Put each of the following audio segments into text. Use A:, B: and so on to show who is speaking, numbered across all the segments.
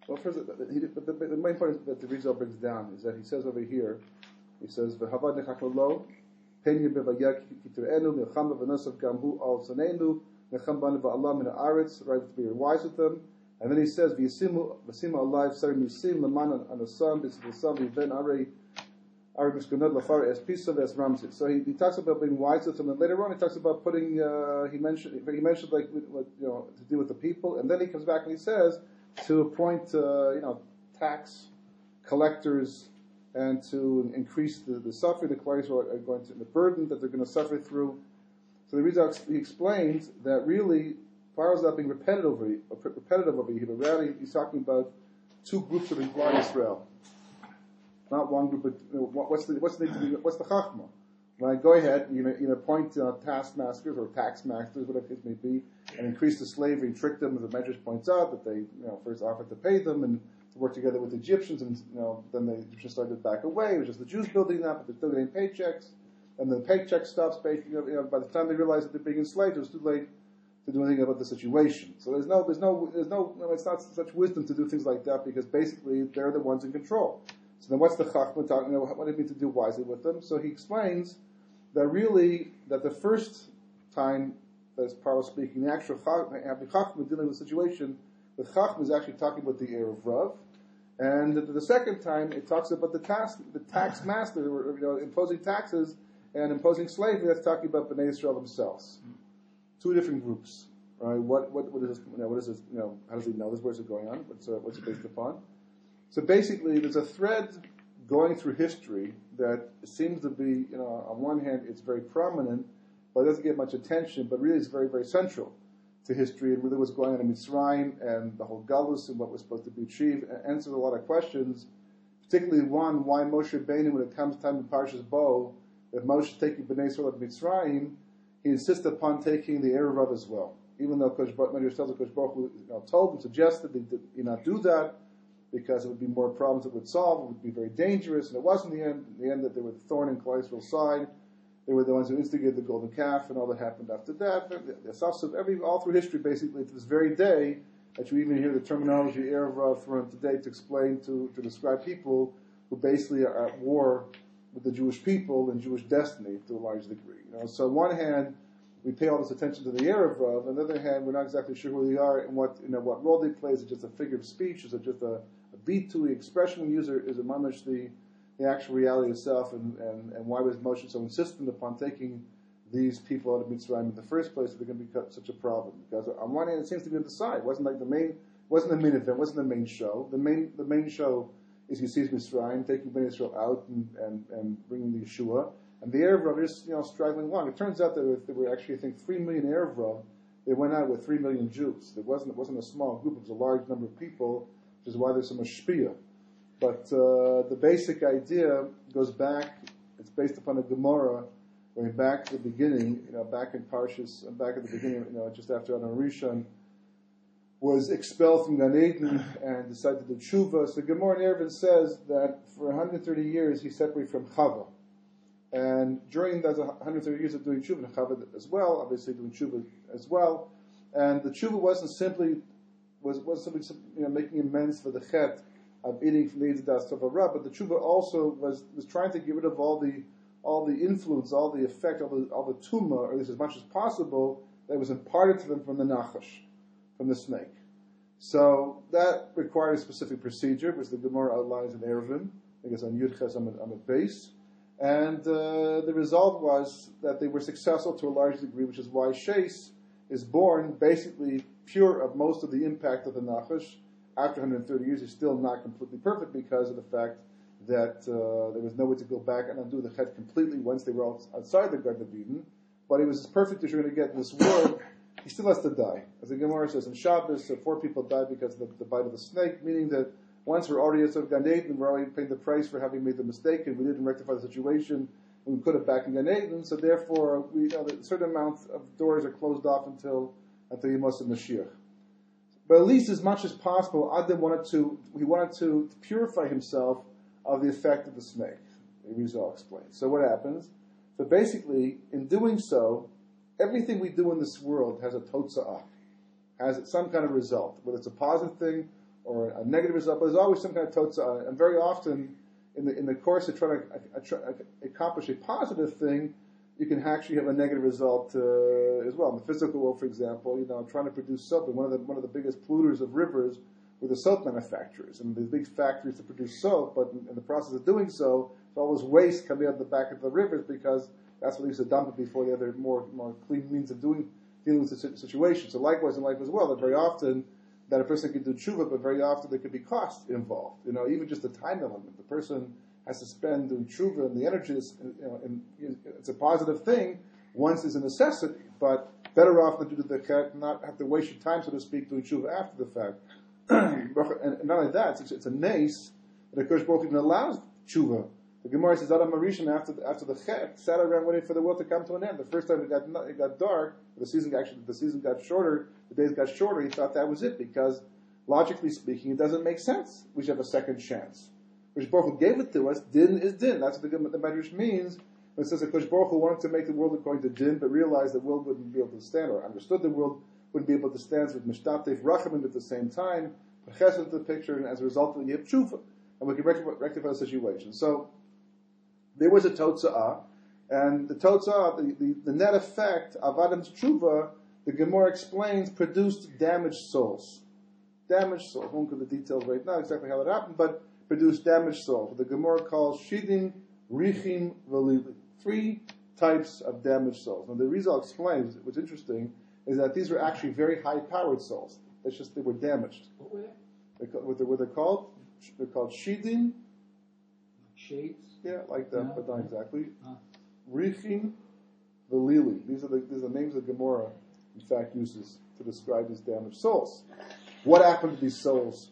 A: Well, first, the main point that the Rizal brings down is that he says over here, he says, "V'havad nechakolo, penya b'vayak kitreenu necham v'nosav gamhu al sanenu necham b'anu v'alam min haaretz." Right, to be wise with them, and then he says, "V'yisimu alive sari misim leman anasam b'sam v'ben arei miskunad lafar es pisav es ramzit." So he talks about being wise with them, and later on he talks about putting. He mentioned like what, to deal with the people, and then he comes back and he says to appoint tax collectors and to increase the suffering the collectors are going to, the burden that they're going to suffer through. So the reason he explains that really Pharaoh is not being repetitive over here, but rather he's talking about two groups of Bnei Israel, not one group. But what's the chachma? Right, go ahead. You appoint taskmasters or tax masters, whatever it may be, and increase the slavery and trick them. As the Medrash points out that they first offered to pay them and to work together with the Egyptians, and then the Egyptians started to back away. It was just the Jews building that, but they're still getting paychecks, and the paycheck stops. By the time they realize that they're being enslaved, it was too late to do anything about the situation. So there's no. It's not such wisdom to do things like that because basically they're the ones in control. So then, what's the chachma talking? What do you mean to do wisely with them? So he explains that the first time that Paro speaking, the actual chachma dealing with the situation, the chachma is actually talking about the heir of Rav, and the second time it talks about the tax master, imposing taxes and imposing slavery. That's talking about Bnei Israel themselves. Two different groups, right? What is this? What is this? How does he know this? Where's it going on? What's it based upon? So basically, there's a thread going through history that seems to be, on one hand, it's very prominent, but it doesn't get much attention, but really it's very, very central to history and really what's going on in Mitzrayim and the whole Ganuz and what was supposed to be achieved. It answers a lot of questions, particularly one, why Moshe Rabbeinu, when it comes time in Parshas Bo, that Moshe is taking Bnei Israel to Mitzrayim, he insists upon taking the Erev Rav as well. Even though Kosh Baruch Hu told him, suggested that he not do that, because it would be more problems it would solve, it would be very dangerous, and it was in the end that they were the thorn in Klal Yisrael's side. They were the ones who instigated the golden calf and all that happened after that. All through history, basically, to this very day, that you even hear the terminology Erev Rav thrown today to explain, to describe people who basically are at war with the Jewish people and Jewish destiny to a large degree. So on one hand, we pay all this attention to the Erev Rav. On the other hand, we're not exactly sure who they are and what role they play. Is it just a figure of speech? Is it just a B2 expression we use, or is it mamash the actual reality itself? And why was Moshe so insistent upon taking these people out of Mitzrayim in the first place? If they're going to be such a problem, because on one hand it seems to be on the side. It wasn't the main event. Wasn't the main show. The main show is he sees Mitzrayim taking Bnei Israel out and bringing the Yeshua. And the Erev Rav is straggling along. It turns out that there were actually, I think, 3 million Erev Rav. They went out with 3 million Jews. It wasn't a small group. It was a large number of people, which is why there's so much shpiyah. But the basic idea goes back. It's based upon a Gemara going back to the beginning. Back in Parshas, back at the beginning. Just after Adam Rishon was expelled from Gan Eden and decided to do tshuva. So Gemara in Eruvin says that for 130 years he separated from Chava. And during those 130 years of doing tshuva, Chava as well, obviously doing tshuva as well, and the tshuva wasn't simply making amends for the chet of eating from the Eitzdas Tov Ra, but the tshuva also was trying to get rid of all the influence, all the effect, all the tumah, or at least as much as possible, that was imparted to them from the nachash, from the snake. So that required a specific procedure, which the Gemara outlines in Eruvin. I guess on Yud Ches on the base. And the result was that they were successful to a large degree, which is why Shes is born basically pure of most of the impact of the Nachash. After 130 years, he's still not completely perfect because of the fact that there was no way to go back and undo the Chet completely once they were outside the Garden of Eden. But he was as perfect as you're going to get in this world. He still has to die. As the Gemara says in Shabbos, 4 people died because of the bite of the snake, meaning that once we're already outside of Gan Eden, we're already paying the price for having made the mistake, and we didn't rectify the situation, and we put it back in Gan Eden. So therefore, a certain amount of doors are closed off until Yemos and Mashiach. But at least as much as possible, Adam wanted to purify himself of the effect of the snake. Rizal explains. So what happens? So basically, in doing so, everything we do in this world has a totza'ah, has some kind of result, whether it's a positive thing or a negative result, but there's always some kind of totzah. And very often, in the course of trying to accomplish a positive thing, you can actually have a negative result as well. In the physical world, for example, trying to produce soap, and one of the biggest polluters of rivers were the soap manufacturers, and these big factories to produce soap. But in the process of doing so, all this waste coming out the back of the rivers because that's what they used to dump it before the other more clean means of dealing with the situation. So likewise in life as well, that very often that a person can do tshuva, but very often there could be cost involved. Even just the time element. The person has to spend doing tshuva, and the energy is, and it's a positive thing once is a necessity, but better off to do the chet, not have to waste your time, so to speak, doing tshuva after the fact. And not only that, it's a nace that Akash Baruch even allows tshuva. The Gemara says Adam Marishan after the chet sat around waiting for the world to come to an end. The first time it got dark, the season got shorter, the days got shorter. He thought that was it because logically speaking, it doesn't make sense. We should have a second chance. Which Baruch Hu gave it to us. Din is din. That's what the Medrash means. It says that Baruch Hu wanted to make the world according to din, but realized the world wouldn't be able to stand, or understood the world wouldn't be able to stand with Mishtatef Rachamim at the same time. Chesed the picture, and as a result of it, you have tshuva, and we can rectify the situation. So there was a totzah, and the totzah, the net effect of Adam's tshuva, the Gemara explains, produced damaged souls. Damaged souls. I won't go into the details right now exactly how that happened, but produced damaged souls. What the Gemara calls shidim, richim, velili. 3 types of damaged souls. Now the Rizal explains, what's interesting, is that these were actually very high-powered souls. It's just they were damaged.
B: What were they?
A: What they're called? They're called shidim.
B: Shades?
A: Yeah, like that, but not exactly.
B: Huh.
A: Richim, velili. These are the names that Gemara, in fact, uses to describe these damaged souls. What happened to these souls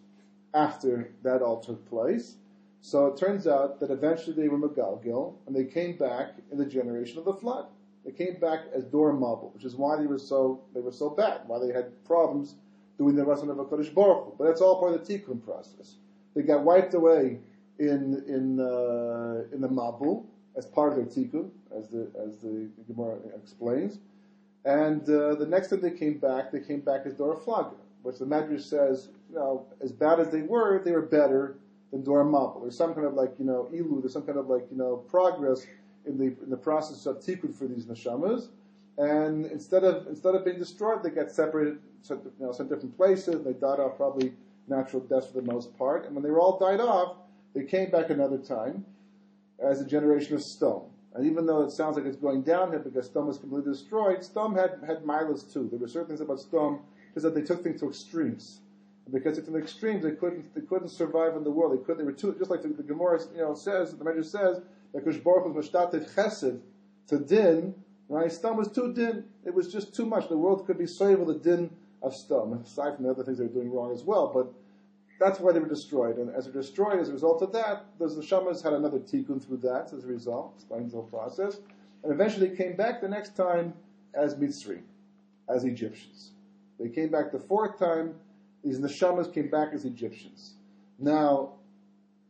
A: after that all took place? So it turns out that eventually they were Megalgil, and they came back in the generation of the flood. They came back as Dor Mabul, which is why they were so bad, why they had problems doing the Rasan of HaKadosh Baruch Hu. But that's all part of the Tikkun process. They got wiped away in the Mabul as part of their Tikkun, as the Gemara explains. And the next time they came back as Dor Flaga, which the Medrash says, as bad as they were better than Dor Mabul. There's some kind of ilu, there's some kind of progress in the process of tikkun for these neshamas, and instead of being destroyed, they got separated, sent different places. They died off probably natural deaths for the most part, and when they were all died off, they came back another time as a generation of Stom. And even though it sounds like it's going downhill because Stom was completely destroyed, Stom had milas too. There were certain things about Stom is that they took things to extremes. And because it's in the extremes, they couldn't survive in the world. They were too, just like the Gemara says, the Medrash says, that Kosh Baruch was mashtatet chesed to din, right? Stom was too din. It was just too much. The world could be saved with the din of Stom, aside from the other things they were doing wrong as well. But that's why they were destroyed. And as they're destroyed, as a result of that, those neshamas had another tikkun through that as a result, explains the whole process. And eventually came back the next time as Mitzri, as Egyptians. They came back the 4th time. These neshamas came back as Egyptians. Now,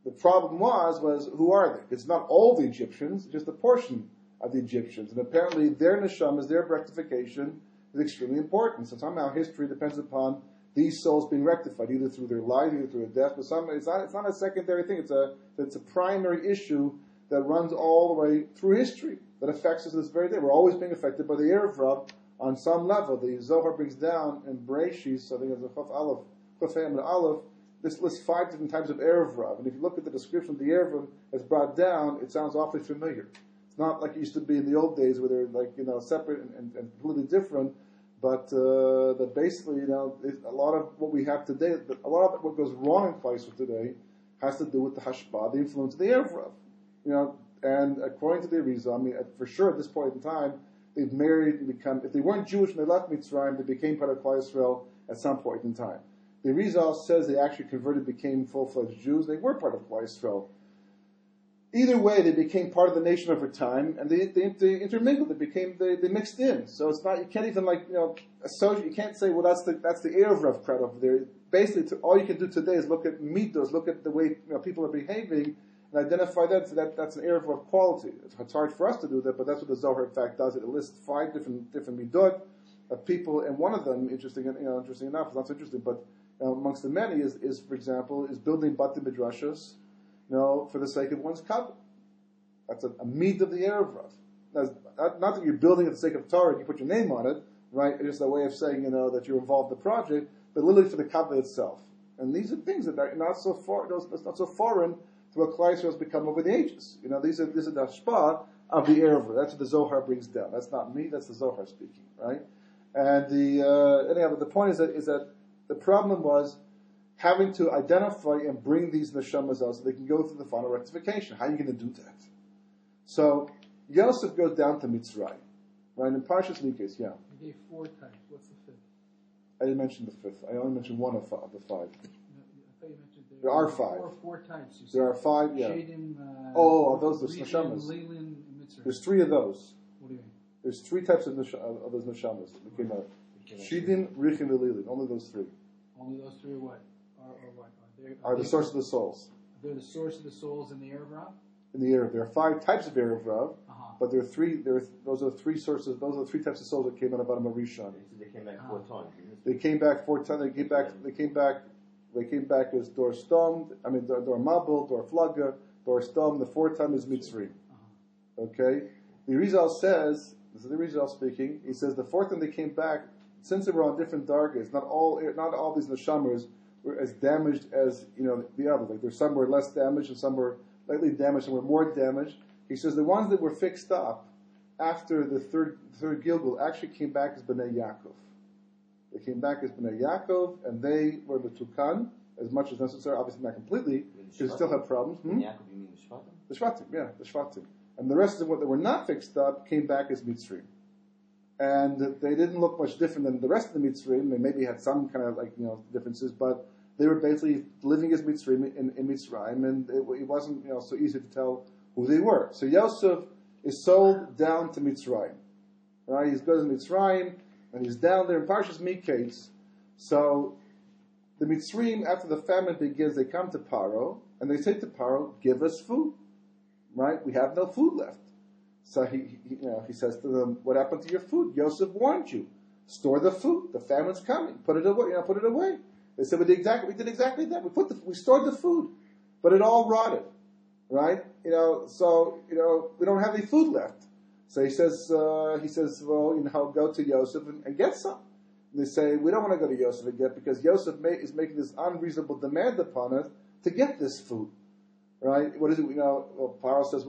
A: the problem was who are they? It's not all the Egyptians, just a portion of the Egyptians. And apparently their neshamas, their rectification is extremely important. So somehow history depends upon these souls being rectified, either through their life, either through their death. But it's not a secondary thing. It's a primary issue that runs all the way through history, that affects us to this very day. We're always being affected by the Erev Rav on some level. The Zohar brings down in Bereshis, I think it's the Chaf Hem and Aleph, this lists 5 different types of Erev Rav. And if you look at the description of the Erev Rav that's brought down, it sounds awfully familiar. It's not like it used to be in the old days where they're separate and completely different. But that basically, a lot of what we have today, a lot of what goes wrong in Klaisel today has to do with the hashpah, the influence of the Erev Rav. And according to the Arizal, for sure at this point in time, they've married and become, if they weren't Jewish when they left Mitzrayim, they became part of Klal Yisrael at some point in time. The Arizal says they actually converted, became full-fledged Jews. They were part of Klal Yisrael. Either way, they became part of the nation over time, and they intermingled. They mixed in. So it's not, you can't even associate. You can't say, well, that's the Erev Rav crowd over there. Basically, all you can do today is look at mitos, look at the way people are behaving, and identify that. So that's an Erev Rav quality. It's hard for us to do that, but that's what the Zohar in fact does. It lists 5 different midot of people, and one of them, interesting enough, it's not so interesting, but amongst the many is, for example, is building Bati Midrashos, for the sake of one's covenant. That's a meat of the Erev Rav. Not that you're building it for the sake of Torah and you put your name on it, right? It's just a way of saying, that you're involved in the project, but literally for the covenant itself. And these are things that are not so far, that's not so foreign to what Klal Yisrael has become over the ages. These are the hashpah of the Erev Rav. That's what the Zohar brings down. That's not me, that's the Zohar speaking, right? And the point is that the problem was having to identify and bring these neshamas out so they can go through the final rectification. How are you going to do that? So Yosef goes down to Mitzrayim, right? In Parshas Mikos, yeah.
B: You gave 4 times. What's the 5th?
A: I didn't mention the 5th. I only mentioned one of the 5.
B: No, I thought you mentioned
A: there are 5.
B: 4 times.
A: There are 5, yeah.
B: Shadim,
A: those are neshamas. There's 3 of those.
B: What do you mean?
A: There's 3 types of those neshamas that came out. Shidim, Richim, and Lilin. Only those 3.
B: Only those 3 are what?
A: Are the source of the souls.
B: They're the source of the souls in the Erev Rav?
A: In the Erev. There are 5 types of Erev Rav, but there are 3. Those are 3 sources. Those are the 3 types of souls that came out of Adam Rishon.
C: They came back 4 times.
A: They came back 4 times. They came back as Dor Stom. Dor Mabul, Dor Flaga, Dor Stom. The 4th time is Mitzri. Okay. The Rizal says. This is the Rizal speaking. He says the 4th time they came back, since they were on different dargas, not all these neshamas were as damaged as the others. Like there's some were less damaged and some were lightly damaged and were more damaged. He says the ones that were fixed up after the third Gilgul actually came back as Bnei Yaakov. They came back as Bnei Yaakov, and they were the Tukan as much as necessary. Obviously not completely, because they still have problems.
C: Yaakov, you mean the Shvatim?
A: The Shvatim, yeah, the Shvatim. And the rest of what that were not fixed up came back as Mitzrayim. And they didn't look much different than the rest of the Mitzrayim. They maybe had some kind of differences, but they were basically living as Mitzrayim in Mitzrayim, and it wasn't so easy to tell who they were. So Yosef is sold down to Mitzrayim. Right? He goes to Mitzrayim, and he's down there in Parshas Mikos. So the Mitzrayim, after the famine begins, they come to Paro, and they say to Paro, "Give us food." Right? We have no food left. So he says to them, "What happened to your food? Yosef warned you. Store the food. The famine's coming. Put it away. Put it away." They said, "We did exactly that. We stored the food, but it all rotted." Right? So we don't have any food left. So he says, "Well, go to Yosef and get some." And they say, "We don't want to go to Yosef and get, because Yosef is making this unreasonable demand upon us to get this food." Right? What is it? Paro says,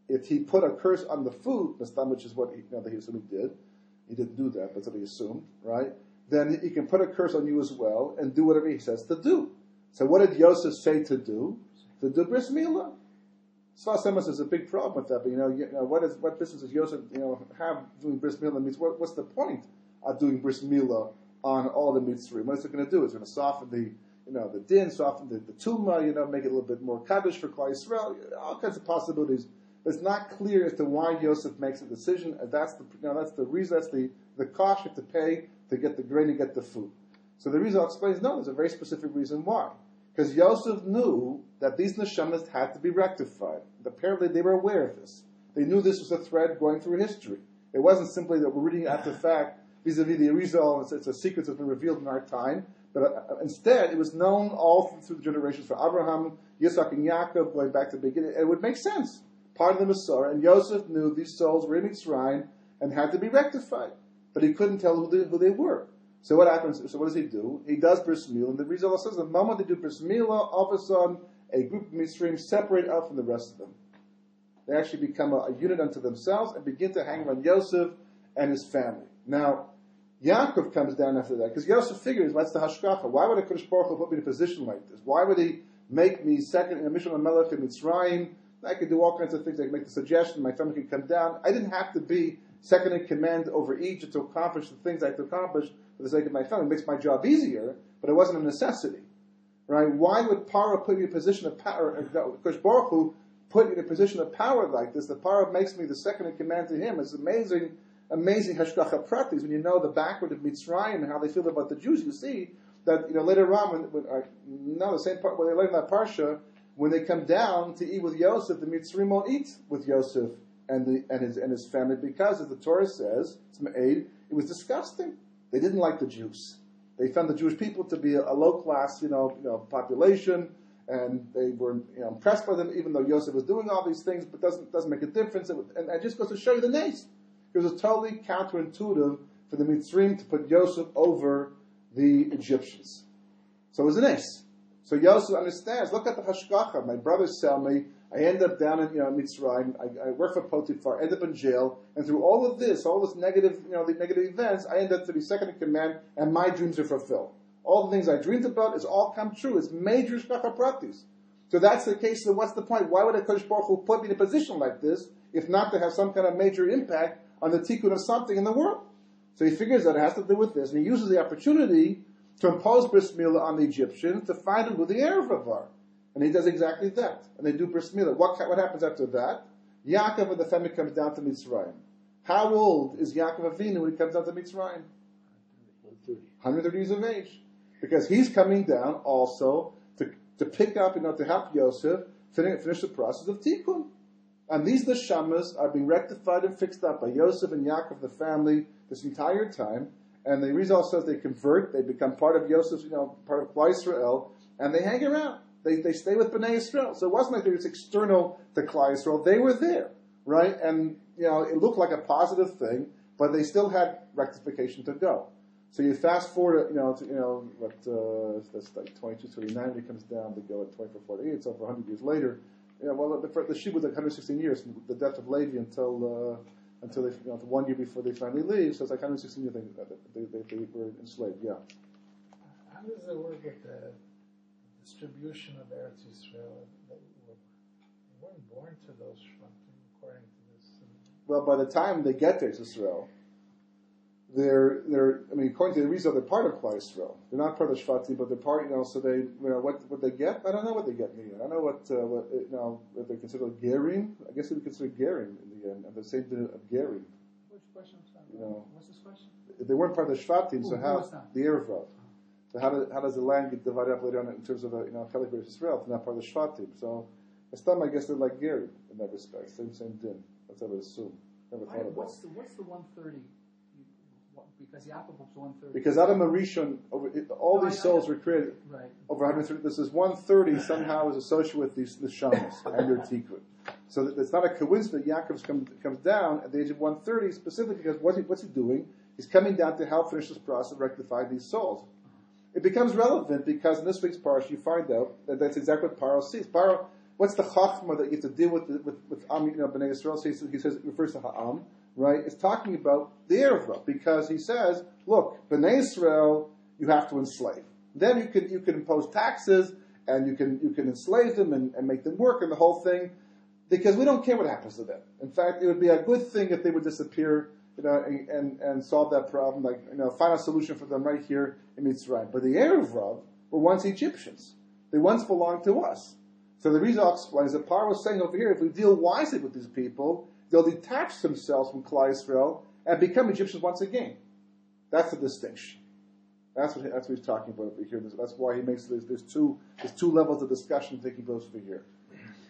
A: if he put a curse on the food, which is what he assumed he did. He didn't do that, but that's what he assumed, right? Then he can put a curse on you as well and do whatever he says to do. So what did Yosef say to do? To do bris milah. Sfas Emes is a big problem with that, but what business does Yosef have doing bris milah? Means what's the point of doing bris milah on all the mitzvahs? What is it going to do? It's going to soften the din, soften the tumah, make it a little bit more kaddish for Klal Yisrael, all kinds of possibilities. But it's not clear as to why Yosef makes a decision. And that's the reason. That's the cost you have to pay to get the grain and get the food. So the reason explains no. There's a very specific reason why. Because Yosef knew that these neshamas had to be rectified. Apparently, they were aware of this. They knew this was a thread going through history. It wasn't simply that we're reading after the fact vis-a-vis the Arizal. It's a secret that's been revealed in our time. But instead, it was known all through the generations for Abraham, Yitzhak, and Yaakov, going back to the beginning. It would make sense. Part of the Masorah, and Yosef knew these souls were in Mitzrayim and had to be rectified, but he couldn't tell who they were. So what happens? So what does he do? He does bris milah, and the Rizal says the moment they do bris milah, all of a sudden a group of Mitzrayim separate out from the rest of them. They actually become a unit unto themselves and begin to hang around Yosef and his family. Now, Yaakov comes down after that because Yosef figures that's the hashkafa. Why would a Kodesh Baruch Hu put me in a position like this? Why would he make me second in a mission of Melech in Mitzrayim? I could do all kinds of things. I could make the suggestion. My family could come down. I didn't have to be second in command over Egypt to accomplish the things I had to accomplish for the sake of my family. It makes my job easier, but it wasn't a necessity. Right? Why would Paro put me in a position of power? Kodesh Baruch Hu put me in a position of power like this. The Paro makes me the second in command to him. It's amazing hashgacha pratis. When you know the backward of Mitzrayim and how they feel about the Jews, you see that later on, the same part when they later in that parsha. When they come down to eat with Yosef, the Mitzrayim won't eat with Yosef and his family because, as the Torah says, it was disgusting. They didn't like the Jews. They found the Jewish people to be a low class, population, and they were impressed by them, even though Yosef was doing all these things, but doesn't make a difference. And it just goes to show you the nace. It was totally counterintuitive for the Mitzrayim to put Yosef over the Egyptians. So it was a nace. So Yosef understands. Look at the hashgacha. My brothers sell me. I end up down in Mitzrayim. I work for Potiphar. End up in jail. And through all of this, all this negative, the negative events, I end up to be second in command, and my dreams are fulfilled. All the things I dreamed about is all come true. It's major shkacha pratis. So that's the case. So what's the point? Why would a Kodesh Baruch Hu put me in a position like this, if not to have some kind of major impact on the tikkun of something in the world? So he figures that it has to do with this, and he uses the opportunity to impose bris milah on the Egyptians to find out who the Erev are. And he does exactly that. And they do bris milah. What happens after that? Yaakov and the family comes down to Mitzrayim. How old is Yaakov Avinu when he comes down to Mitzrayim? 130 years of age. Because he's coming down also to pick up, to help Yosef finish the process of tikkun. And these neshamas are being rectified and fixed up by Yosef and Yaakov, the family, this entire time. And the Rizal says they convert, they become part of Yosef's, part of Klal Yisrael, and they hang around. They stay with Bnei Yisrael. So it wasn't like they were external to Klal Yisrael. They were there, right? And, it looked like a positive thing, but they still had rectification to go. So you fast forward, that's like 2239 when he comes down, they go at 2448, it's over 100 years later. The Shib was like 116 years from the death of Levi until they, 1 year before they finally leave. So it's like 116 years they were enslaved. Yeah.
D: How does it work with the distribution of Eretz Yisrael? They weren't born to those shvatim, according to this.
A: Well, by the time they get to Israel, they're according to the Rizal, they're part of Klal Yisrael. They're not part of the Shvatim, but they're part. So they, what they get? I don't know what they get in the end. I don't know what they consider Gerim. I guess they would consider Gerim in the end, and the same thing of Gerim.
B: Which question was that? What's this question?
A: They weren't part of the Shvatim, so how the Erev? So how does the land get divided up later on in terms of Chelik B'Eretz Yisrael? If not part of the Shvatim, so I guess they're like Gerim in that respect. Same din. That's what I would assume. Never thought about.
B: What's the 130? Because Yaakov was 130.
A: Because Adam and Rishon, all these souls were created over 130. This is 130 somehow is associated with these Shemos and their tikkun. So it's not a coincidence that Yaakov comes down at the age of 130 specifically because what's he doing? He's coming down to help finish this process of rectifying these souls. It becomes relevant because in this week's parsha you find out that that's exactly what Paro sees. Paro, what's the chachma that you have to deal with Bnei Yisrael? So he says it refers to Ha'am. Right, it's talking about the Erev, because he says, look, Bnei Israel, you have to enslave. Then you can impose taxes, and you can enslave them and make them work and the whole thing, because we don't care what happens to them. In fact, it would be a good thing if they would disappear, and solve that problem, find a solution for them right here in Mitzrayim. But the Erev were once Egyptians. They once belonged to us. So the Rizal explains that Paro was saying over here, if we deal wisely with these people, they'll detach themselves from Klal Yisrael and become Egyptians once again. That's the distinction. That's what he's talking about over here. That's why he makes there's two levels of discussion taking place over here.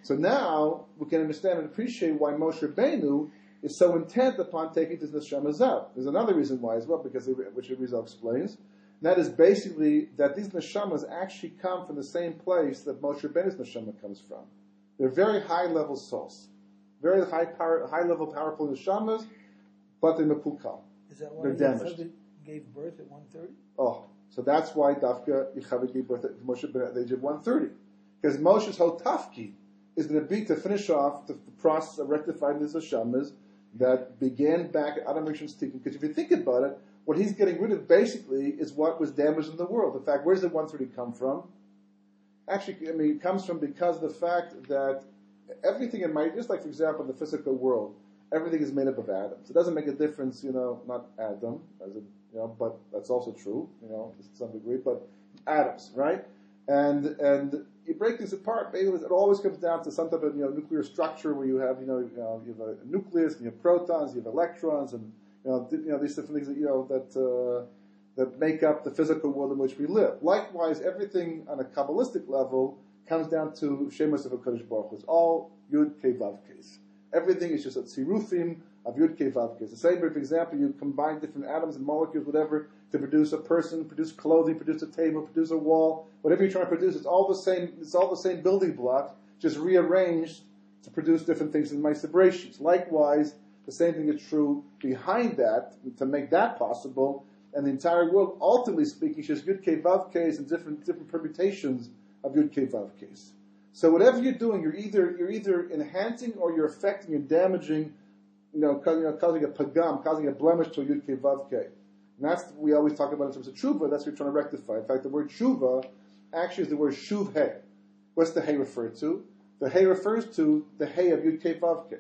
A: So now we can understand and appreciate why Moshe Rabbeinu is so intent upon taking this neshamas out. There's another reason why as well, which the Rizal explains. And that is basically that these neshamas actually come from the same place that Moshe Rabbeinu's neshama comes from. They're very high level souls. Very high level, powerful neshamas, but they're mekukal.
D: Is that why
A: they're damaged.
D: Yocheved gave birth at 130?
A: Oh, so that's why Dafka Yocheved gave birth at Moshe at the age of 130. Because Moshe's whole tafki is going to be to finish off the process of rectifying these neshamas that began back at Adam Rishon's tikkun. Because if you think about it, what he's getting rid of basically is what was damaged in the world. In fact, where does the 130 come from? Actually, it comes from because of the fact that everything just like, for example, in the physical world, everything is made up of atoms. It doesn't make a difference, not Adam, but that's also true, to some degree, but atoms, right? And you break these apart, basically, it always comes down to some type of, nuclear structure where you have, you have a nucleus, and you have protons, you have electrons, and, these different things that make up the physical world in which we live. Likewise, everything on a Kabbalistic level comes down to Shemos of HaKadosh Baruch Hu. It's all Yud Kei Vav Keis. Everything is just a tzirufim of Yud Kei Vav Kei. It's the same, for example, you combine different atoms and molecules, whatever, to produce a person, produce clothing, produce a table, produce a wall, whatever you're trying to produce, it's all the same building block, just rearranged to produce different things in Ma'aser Bereshis. Likewise, the same thing is true behind that, to make that possible, and the entire world, ultimately speaking, is just Yud Kei Vav Kei and different permutations of Yud Kei Vav Kei. So whatever you're doing, you're either enhancing or you're affecting and damaging, causing a pagam, causing a blemish to Yud Kei Vav Kei. And that's what we always talk about in terms of tshuva. That's what we're trying to rectify. In fact, the word tshuva actually is the word shuv hey. What's the hey refer to? The hey refers to the hey of Yud Kei Vav Kei.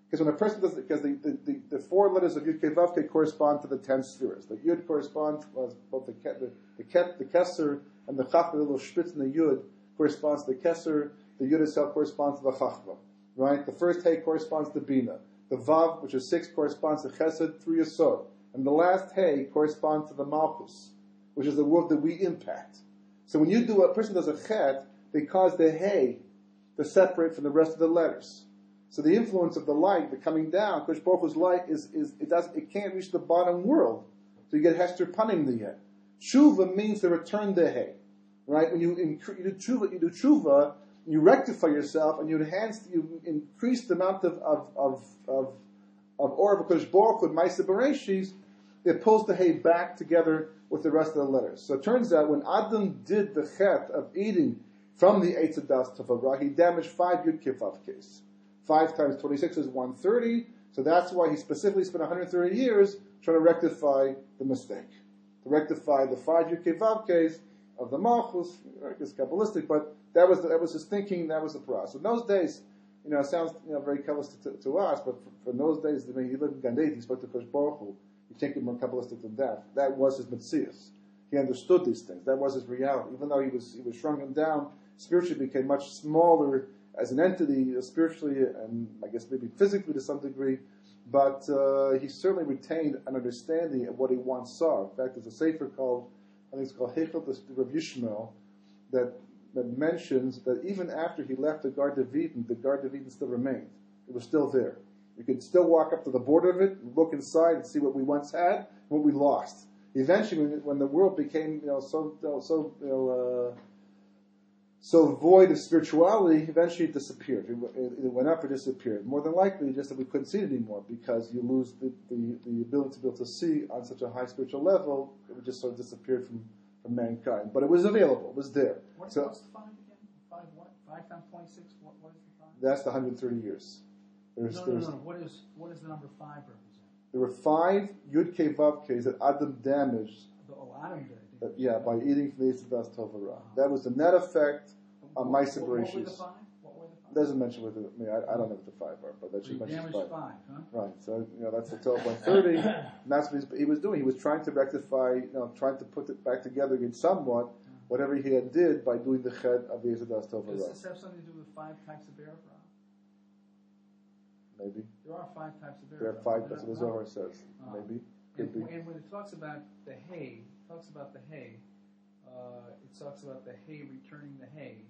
A: Because when a person does, because the 4 letters of Yud Kei Vav Kei correspond to the 10 spheres. The Yud corresponds to both the Kesser and the Chachma, the little spitz in the Yud corresponds to the Kesser. The Yud itself corresponds to the Chachma. Right? The first hey corresponds to Bina. The Vav, which is 6, corresponds to Chesed through Yesod. And the last hey corresponds to the Malchus, which is the world that we impact. So when a person does a chet, they cause the hey to separate from the rest of the letters. So the influence of the light, the coming down, Kosh Baruch Hu's light it can't reach the bottom world. So you get Hester Panim the yet. Tshuva means to return the hay. Right? When you do tshuva, you rectify yourself and you increase the amount of Or of Kosh Baruch Hu, Ma'aser Bereshis, it pulls the hay back together with the rest of the letters. So it turns out when Adam did the chet of eating from the Eitz Hadas Tov Hara, he damaged 5 Yud Kei Vav Keis. 5 times 26 is 130, so that's why he specifically spent 130 years trying to rectify the mistake. To rectify the 5 Yud Kei Vav Keis of the Malchus, it's Kabbalistic, but that was his thinking, that was the process. So in those days, it sounds very Kabbalistic to us, but for those days, when he lived in Gan Eden, he spoke to Kosh Baruch Hu. You can't get more Kabbalistic than that. That was his Metzias. He understood these things. That was his reality. Even though he was shrunken down, spiritually became much smaller as an entity, spiritually and I guess maybe physically to some degree, but he certainly retained an understanding of what he once saw. In fact, there's a sefer called, I think it's called Heichel Rav Yishmael, that mentions that even after he left the Garden of Eden still remained. It was still there. You could still walk up to the border of it, look inside, and see what we once had and what we lost. Eventually, when the world became so void of spirituality, eventually it disappeared. It went up or disappeared. More than likely, just that we couldn't see it anymore because you lose the ability to be able to see on such a high spiritual level. It just sort of disappeared from mankind. But it was available. It was there.
B: What's the 5 again? 5 what? 5 times 26? What is the 5?
A: That's the 130 years.
B: No. What is the number 5 represent?
A: There were 5 Yud Kei Vav Keis that Adam damaged.
B: Adam did.
A: By eating from the Eitz Hadas Tov Hara. That was the net effect on Ma'aser Bereshis.
B: What were the 5?
A: It doesn't mention what I don't know what the 5 are, but that should mention 5.
B: Damaged 5, huh?
A: Right. So that's the 12.30, and that's what he was doing. He was trying to rectify, trying to put it back together again somewhat, whatever he had did by doing the chet of the Eitz Hadas Tov Hara.
B: Does this have something to do with 5 types of bear?
A: Maybe.
B: There are 5 types of bear.
A: There are 5. That's what the Zohar says. Maybe. Could be.
B: And when it talks about the hay, it talks about the hay returning the hay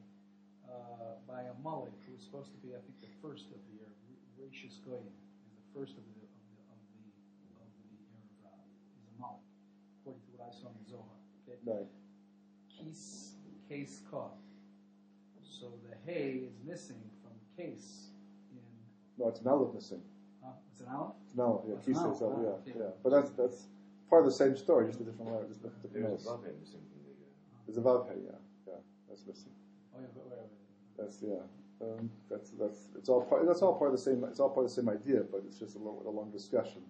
B: by a mullet who was supposed to be, I think, the first of the Rashis Goyim, is the first of the is a mullet, according to what I saw in the Zohar. Okay?
A: Right.
B: Case caught. So the hay is missing from case in.
A: No, it's an aleph missing.
B: It's an aleph?
A: It's an aleph, yeah.
B: It's
A: Kis
B: an
A: says,
B: aleph,
A: yeah. But that's part of the same story, just a different letter, just different
C: There's
A: notes.
C: a Vav Hey missing from the...
A: There's a Vav Hey, yeah, that's missing.
B: Oh yeah, but wait.
A: That's it's all part of the same. It's all part of the same idea, but it's just a long discussion.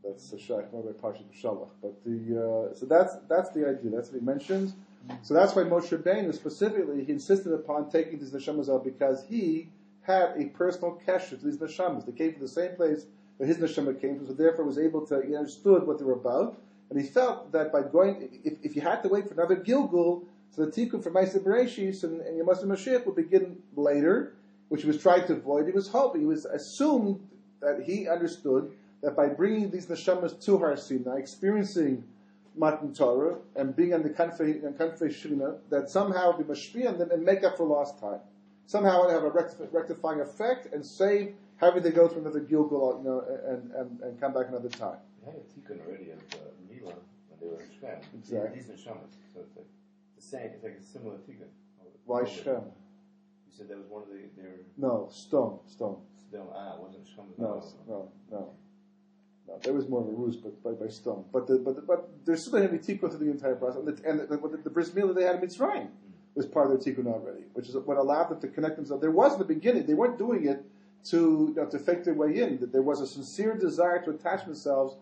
A: That's the Shaykh by PARSHA Shalach. But so that's the idea. That's what he mentions. So that's why Moshe Rabbeinu specifically he insisted upon taking these neshamas out because he had a personal kesher to these neshamas. They came from the same place that his neshama came from, so therefore was able to he understood what they were about, and he felt that by going, if you had to wait for another Gilgul. So the tikkun for Ma'aser Bereshis and Yemos Mashiach would begin later, which he was trying to avoid. He was assumed that he understood that by bringing these neshamas to Har Sinai, experiencing Matan Torah and being on the Kanfei Shina, that somehow be mashpia on them and make up for lost time. Somehow it have a rectifying effect and save having to go through another Gilgal, and come back another time.
C: They had a tikkun already of Mila when they were in Shem.
A: Exactly.
C: These in Shemos. So it's like the same. It's like a similar tikkun.
A: Why Shem?
C: You said that was one of their.
A: No, stone.
C: Still, it wasn't Shemos.
A: No. There was more of a ruse, but by stone. But there's still going to be tikkun through the entire process. And the bris milah they had in Mitzrayim was part of their tikkun already, which is what allowed them to connect themselves. There was in the beginning, they weren't doing it to fake their way in. That there was a sincere desire to attach themselves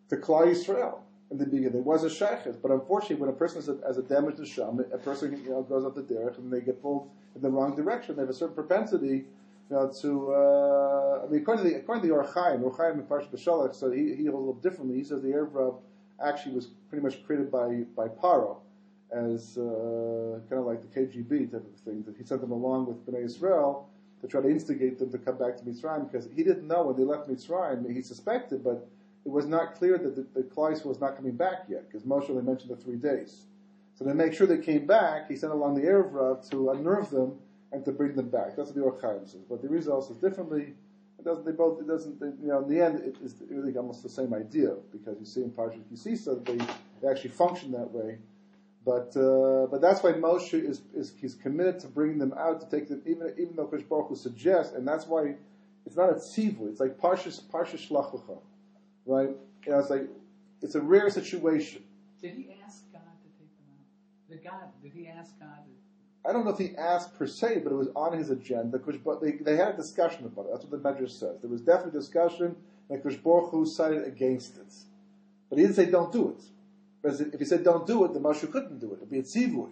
A: to Klal Yisrael in the beginning. There was a shaykhis, but unfortunately, when a person has a damaged neshama, a person goes up the derech and they get pulled in the wrong direction. They have a certain propensity. According to the Or Chaim in PARSHA B'Shalach, so he holds a little differently. He says the Erev Rav actually was pretty much created by Paro as kind of like the KGB type of thing. That he sent them along with Bnei Israel to try to instigate them to come back to Mitzrayim, because he didn't know when they left Mitzrayim. He suspected, but it was not clear that the Klal Yisrael was not coming back yet, because Moshe only mentioned the 3 days. So to make sure they came back, he sent along the Erev Rav to unnerve them and to bring them back. That's what the Or Chaim says. But the Rizal says differently. In the end, it is really almost the same idea, because you see in Parsha Kisisa that they actually function that way. But that's why Moshe he's committed to bringing them out, to take them, even though Kosh Baruch Hu suggests, and that's why it's not a tzivu, it's like Parsha Shlachucha, right? It's like, it's a rare situation.
B: Did he ask God to take them out? Did he ask God to...
A: I don't know if he asked per se, but it was on his agenda. But they had a discussion about it. That's what the Medrash says. There was definitely discussion, and Kosh Baruch Hu sided against it. But he didn't say don't do it. Because if he said don't do it, then Moshe couldn't do it. It'd be a tzivui,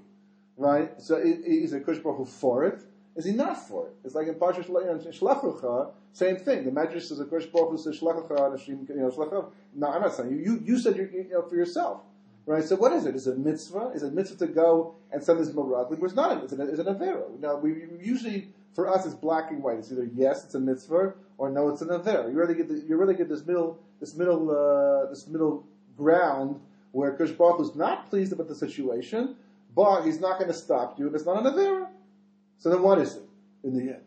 A: right? So is a Kosh Baruch Hu for it? Is he not for it? It's like in Parsha Shlachucha, same thing. The Medrash says a Kosh Baruch Hu says Shlachucha, Shlachucha. No, I'm not saying you said for yourself. Right, so what is it? Is it a mitzvah? Is it a mitzvah to go and send this maraglim? It's not. It's an avera. Now, we usually, for us, it's black and white. It's either yes, it's a mitzvah, or no, it's an avera. You really get this middle ground where Kosh Baruch Hu is not pleased about the situation, but he's not going to stop you, and it's not an avera. So then, what is it in the end?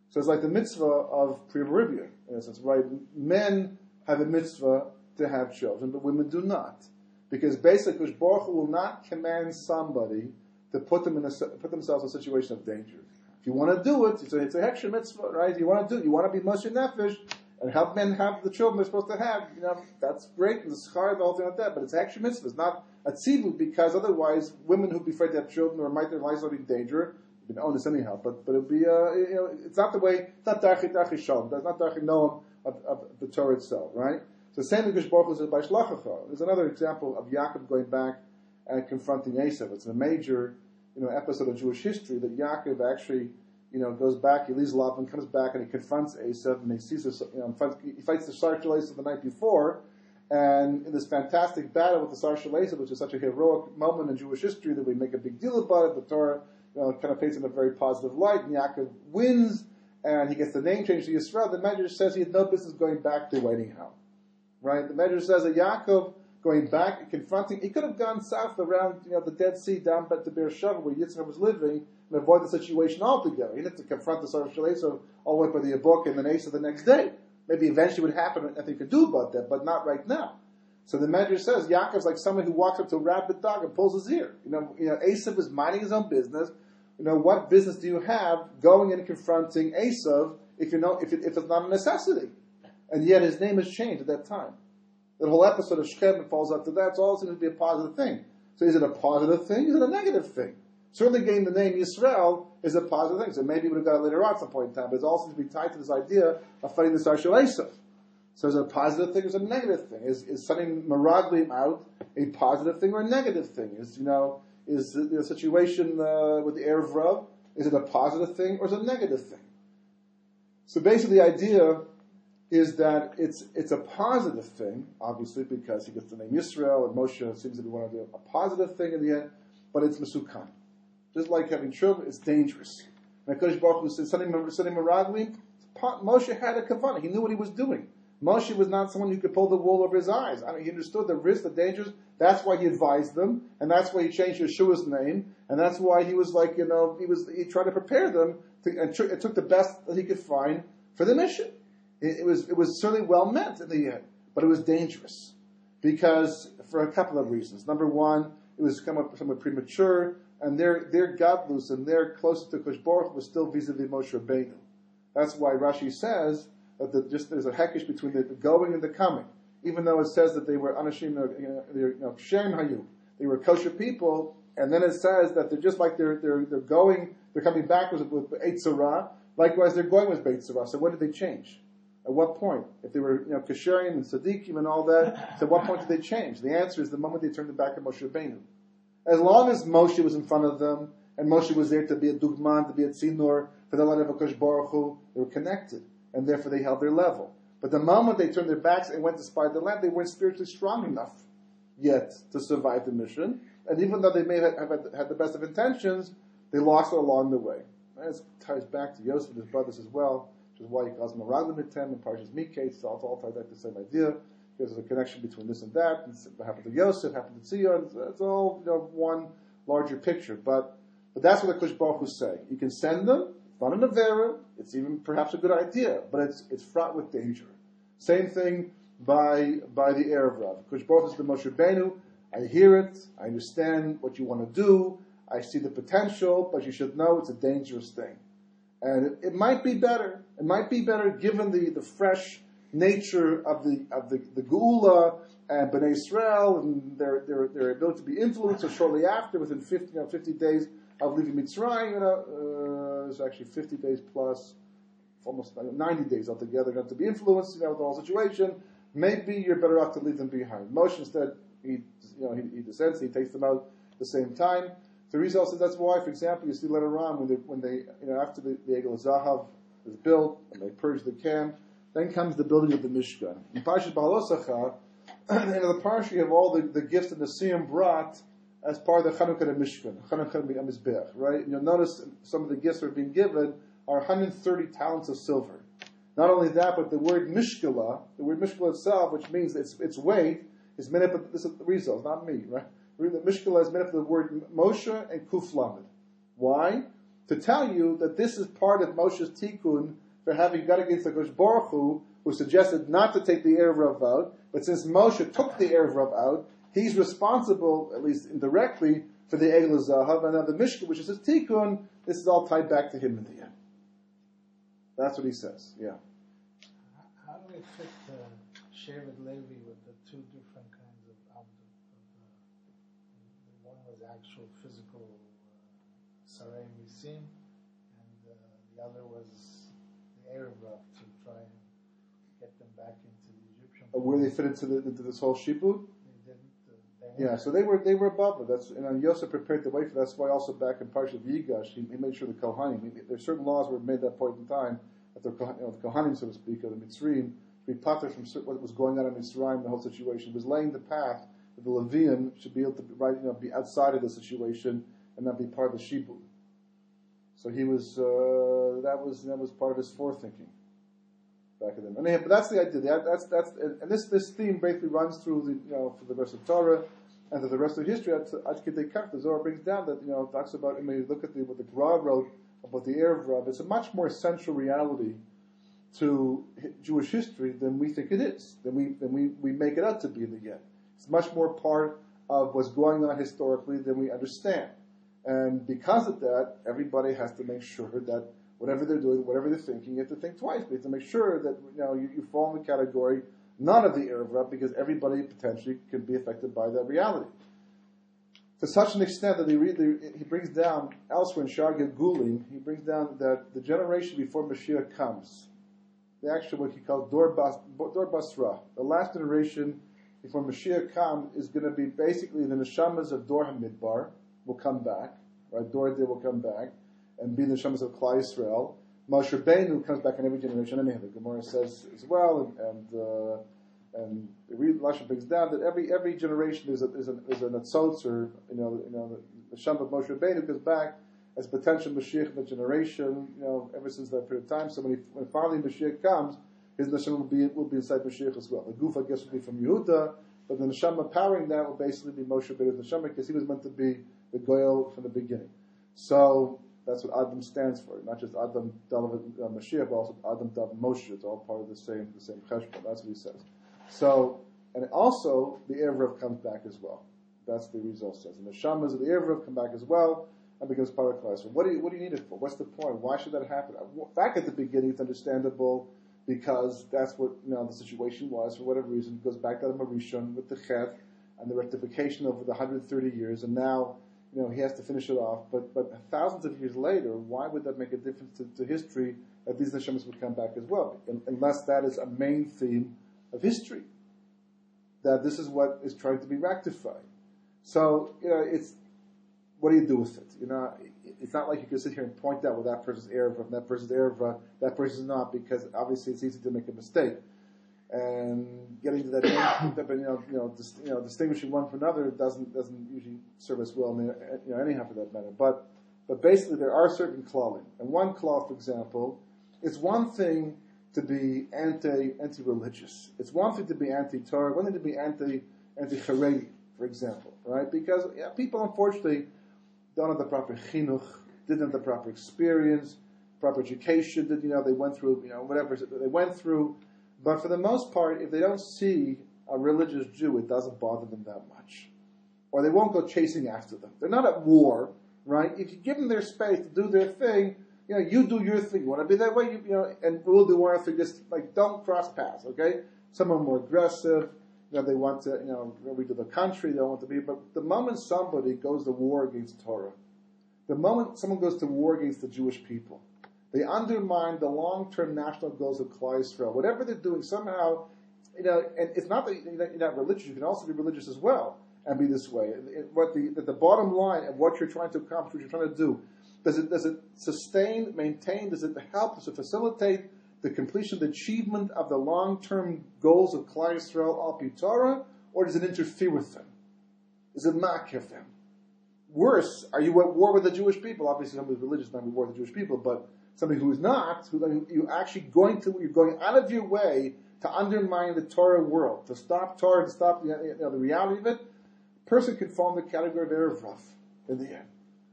A: So it's like the mitzvah of Pri Meribia, in a sense, right? Men have a mitzvah to have children, but women do not. Because basically, Baruch Hu will not command somebody to put themselves in a situation of danger. If you want to do it, it's a hechsher mitzvah, right? You want to be Moshe Nefesh and help men have the children they're supposed to have. That's great, and the schar, the whole thing like that. But it's a hechsher mitzvah. It's not a tzivut, because otherwise, women who'd be afraid to have children or might their lives be in danger, you can own this anyhow. But it'll be it's not the way. It's not darchi shalom. That's not darchi noam of the Torah itself, right? So the same as Baruch Hu says by Shlachacha. There's another example of Yaakov going back and confronting Esav. It's a major, episode of Jewish history that Yaakov actually, goes back. He leaves Lavan, comes back, and he confronts Esav, and he sees this, he fights the Sarshal Esav the night before, and in this fantastic battle with the Sarshal Esav, which is such a heroic moment in Jewish history that we make a big deal about it. The Torah, kind of paints in a very positive light, and Yaakov wins, and he gets the name changed to Yisrael. The Medrash says he had no business going back to anyhow. Right? The Medrash says that Yaakov going back and confronting, he could have gone south around, the Dead Sea down to Beersheba where Yitzchak was living and avoid the situation altogether. He didn't have to confront the Sarshal Esav all the way by the Yabuk and then Esav the next day. Maybe eventually would happen, nothing he could do about that, but not right now. So the Medrash says Yaakov's like someone who walks up to a rabid dog and pulls his ear. Esav is minding his own business. What business do you have going in and confronting Esav if it's not a necessity? And yet his name has changed at that time. The whole episode of Shemot falls up to that. It's all seems to be a positive thing. So is it a positive thing? Is it a negative thing? Certainly getting the name Yisrael is a positive thing. So maybe we would have got it later on at some point in time. But it all seems to be tied to this idea of fighting the Sarshal Esav. So is it a positive thing or is it a negative thing? Is sending Meraglim out a positive thing or a negative thing? Is the situation with the Erev Rav, is it a positive thing or is it a negative thing? So basically the idea is that it's a positive thing, obviously, because he gets the name Yisrael, and Moshe seems to be one of a positive thing in the end, but it's Mesukan. Just like having children, it's dangerous. And HaKadosh Baruch Hu said, sending Meraglim, Moshe had a kavanah. He knew what he was doing. Moshe was not someone who could pull the wool over his eyes. He understood the risks, the dangers. That's why he advised them, and that's why he changed Yeshua's name, and that's why he was he tried to prepare them, and it took the best that he could find for the mission. It was certainly well meant in the end, but it was dangerous because for a couple of reasons. Number one, it was somewhat premature, and their Gadlus and their closeness to Kosh Baruch Hu was still vis-a-vis Moshe Rabbeinu. That's why Rashi says that there's a hekesh between the going and the coming. Even though it says that they were anashim, ksherim hayu, they were kosher people, and then it says that they're just like they're coming back with Beit Tzara. Likewise, they're going with Beit Tzara. So when did they change? At what point? If they were kasherim and tzaddikim and all that, so at what point did they change? The answer is the moment they turned their back on Moshe Rabbeinu. As long as Moshe was in front of them, and Moshe was there to be a dugman, to be a tzimur for the light of HaKadosh Baruch Hu, they were connected, and therefore they held their level. But the moment they turned their backs and went to spy the land, they weren't spiritually strong enough yet to survive the mission. And even though they may have had the best of intentions, they lost it along the way. And this ties back to Yosef and his brothers as well, which is why he calls them Meraglim Mitem and Parshas Miketz. It's all tied back to the same idea. There's a connection between this and that. And what happened to Yosef, happened to Zion. It's all one larger picture. But that's what the Kosh Baruch Hu say. You can send them. It's not an avera. It's even perhaps a good idea, but it's fraught with danger. Same thing by the Erev Rav. Kosh Baruch Hu is the Moshe Rabbeinu. I hear it. I understand what you want to do. I see the potential, but you should know it's a dangerous thing. And it might be better. It might be better given the fresh nature of the Geula and Bnei Israel and their ability to be influenced. So shortly after, within 50 days of leaving Mitzrayim, it's actually 50 days plus, almost 90 days altogether, going to be influenced with the whole situation. Maybe you're better off to leave them behind. Moshe instead, he descends, he takes them out at the same time. The result is that's why, for example, you see later on when they after the Egel Zahav is built and they purge the camp, then comes the building of the Mishkan. In Parshas Ba'alosacha, the Parsha, you have all the gifts that the Siyam brought as part of the Chanukah of Mishkan, Chanukah of Mizbech, right? And you'll notice some of the gifts that are being given are 130 talents of silver. Not only that, but the word Mishkala itself, which means its weight, is made up of, this is the result, not me, right? The Mishkala is made up of the word Moshe and Kuf Lamed. Why? To tell you that this is part of Moshe's tikkun for having got against the Kosh Baruch Hu, who suggested not to take the Erev Rav out, but since Moshe took the Erev Rav out, he's responsible, at least indirectly, for the Egel Zahav, and now the Mishkan, which is his tikkun, this is all tied back to him in the end. That's what he says, yeah.
D: How do we fit Shevet Levi with the two different kinds of Abdul? One was actual physical Sarei Misim, and the other was the Erev Rav to try and get them back into the Egyptian.
A: Where they fit into this whole shibud?
D: They didn't.
A: Yeah, so they were above it. That's Yosef prepared the way for that. That's why also back in Parshat Yigash, he made sure the Kohanim. There's certain laws were made at that point in time that the Kohanim, so to speak, of the Mitzrayim, be pater from what was going on in Mitzrayim, the whole situation. It was laying the path that the Levium should be able to be outside of the situation and not be part of the shibud. So he was that was part of his forethinking back in then. But that's the idea. And this theme basically runs through for the rest of Torah and for the rest of history. Ad Kidei Kach, the Zohar brings down that talks about. When you look at what the Gra wrote about the Erev Rav, it's a much more essential reality to Jewish history than we think it is. Than we make it out to be in the end. It's much more part of what's going on historically than we understand. And because of that, everybody has to make sure that whatever they're doing, whatever they're thinking, you have to think twice. You have to make sure that you fall in the category not of the Erev Rav, because everybody potentially can be affected by that reality. To such an extent that he brings down elsewhere in Shar Gulim, he brings down that the generation before Mashiach comes, the actual what he calls Dor Basra, the last generation before Mashiach comes is going to be basically the neshamas of Dor HaMidbar will come back, right? Dor Day will come back and be the neshamas of Klal Yisrael. Moshe Rabbeinu comes back in every generation. I mean, the Gemara says as well, and the Rashi brings down that every generation is a natzotz, or the Shem of Moshe Rabbeinu comes back as potential Mashiach in the generation. Ever since that period of time. So when finally Mashiach comes, his neshama will be inside Mashiach as well. The goof, I guess, will be from Yehuda, but the neshama powering that will basically be Moshe Rabbeinu's neshama, because he was meant to be the goyel from the beginning. So That's what Adam stands for. Not just Adam David Mashiach, but also Adam David Moshe. It's all part of the same cheshbon. That's what he says. So, and also the Erev comes back as well. That's the result says. And the Shamas of the Erev come back as well and becomes part of Klal. So what do you need it for? What's the point? Why should that happen? Back at the beginning, it's understandable because that's what the situation was. For whatever reason, it goes back to the Marishon with the Chet and the rectification over the 130 years, and now he has to finish it off. But thousands of years later, why would that make a difference to history that these Neshamas would come back as well? Unless that is a main theme of history, that this is what is trying to be rectified. So, it's, what do you do with it? It's not like you can sit here and point out, well, that person's Erev, that person's Erev, that person's not, because obviously it's easy to make a mistake. And getting to that, distinguishing one from another doesn't usually serve us well, anyhow for that matter. But basically there are certain klalim. And one klal, for example, it's one thing to be anti-religious. It's one thing to be anti-Torah, one thing to be anti-Haredi, for example, right? Because people, unfortunately, don't have the proper chinuch, didn't have the proper experience, proper education, they went through, whatever they went through. But for the most part, if they don't see a religious Jew, it doesn't bother them that much. Or they won't go chasing after them. They're not at war, right? If you give them their space to do their thing, you do your thing. You want to be that way, and we'll do our thing. Just don't cross paths, okay? Some are more aggressive. They want to, redo the country. They don't want to be. But the moment somebody goes to war against Torah, the moment someone goes to war against the Jewish people, they undermine the long-term national goals of Klal Yisrael. Whatever they're doing, somehow, and it's not that you're not religious. You can also be religious as well and be this way. The bottom line of what you're trying to accomplish, what you're trying to do, does it sustain, maintain? Does it help? Does it facilitate the completion, the achievement of the long-term goals of Klal Yisrael al pi Torah, or does it interfere with them? Does it makir them? Worse, are you at war with the Jewish people? Obviously, somebody who's religious not at war with the Jewish people, but somebody who is not, you're actually you're going out of your way to undermine the Torah world, to stop Torah, to stop the reality of it. A person can fall in the category of Erev Rav in the end,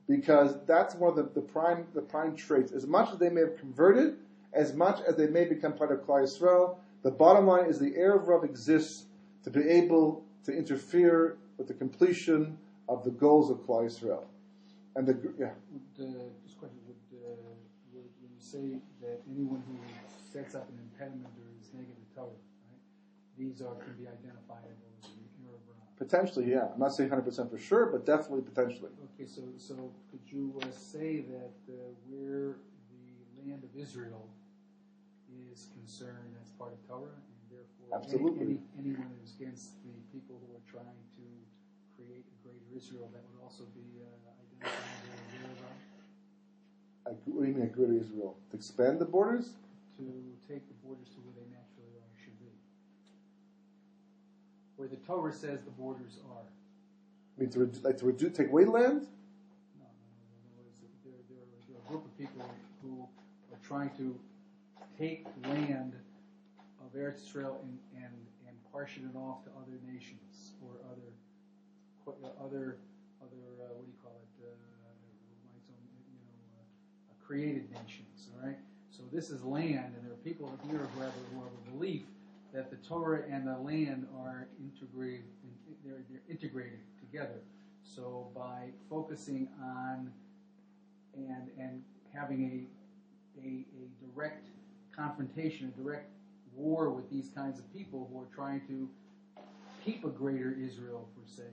A: because that's one of the prime traits. As much as they may have converted, as much as they may become part of Klal Yisrael, the bottom line is the Erev Rav exists to be able to interfere with the completion of the goals of Klal Yisrael. And
B: this question, when you say that anyone who sets up an impediment or is negative Torah, right? These can be identifiable as an Erev Rav.
A: Potentially, yeah. I'm not saying 100% for sure, but definitely potentially.
B: Okay, so could you say that where the land of Israel is concerned as part of Torah, and therefore
A: absolutely
B: anyone who's against the people who are trying to create a greater Israel, that would also be identified as Erev Rav?
A: What do you mean a greater Israel? To expand the borders?
B: To take the borders to where they naturally should be. Where the Torah says the borders are.
A: I mean, to take away land?
B: No. There are a group of people who are trying to take land of Eretz Israel and partition it off to other nations or other what do you call it? Created nations. All right. So this is land, and there are people here who have a belief that the Torah and the land are integrated. They're integrated together. So by focusing on and having a direct confrontation, a direct war with these kinds of people who are trying to keep a greater Israel, per se,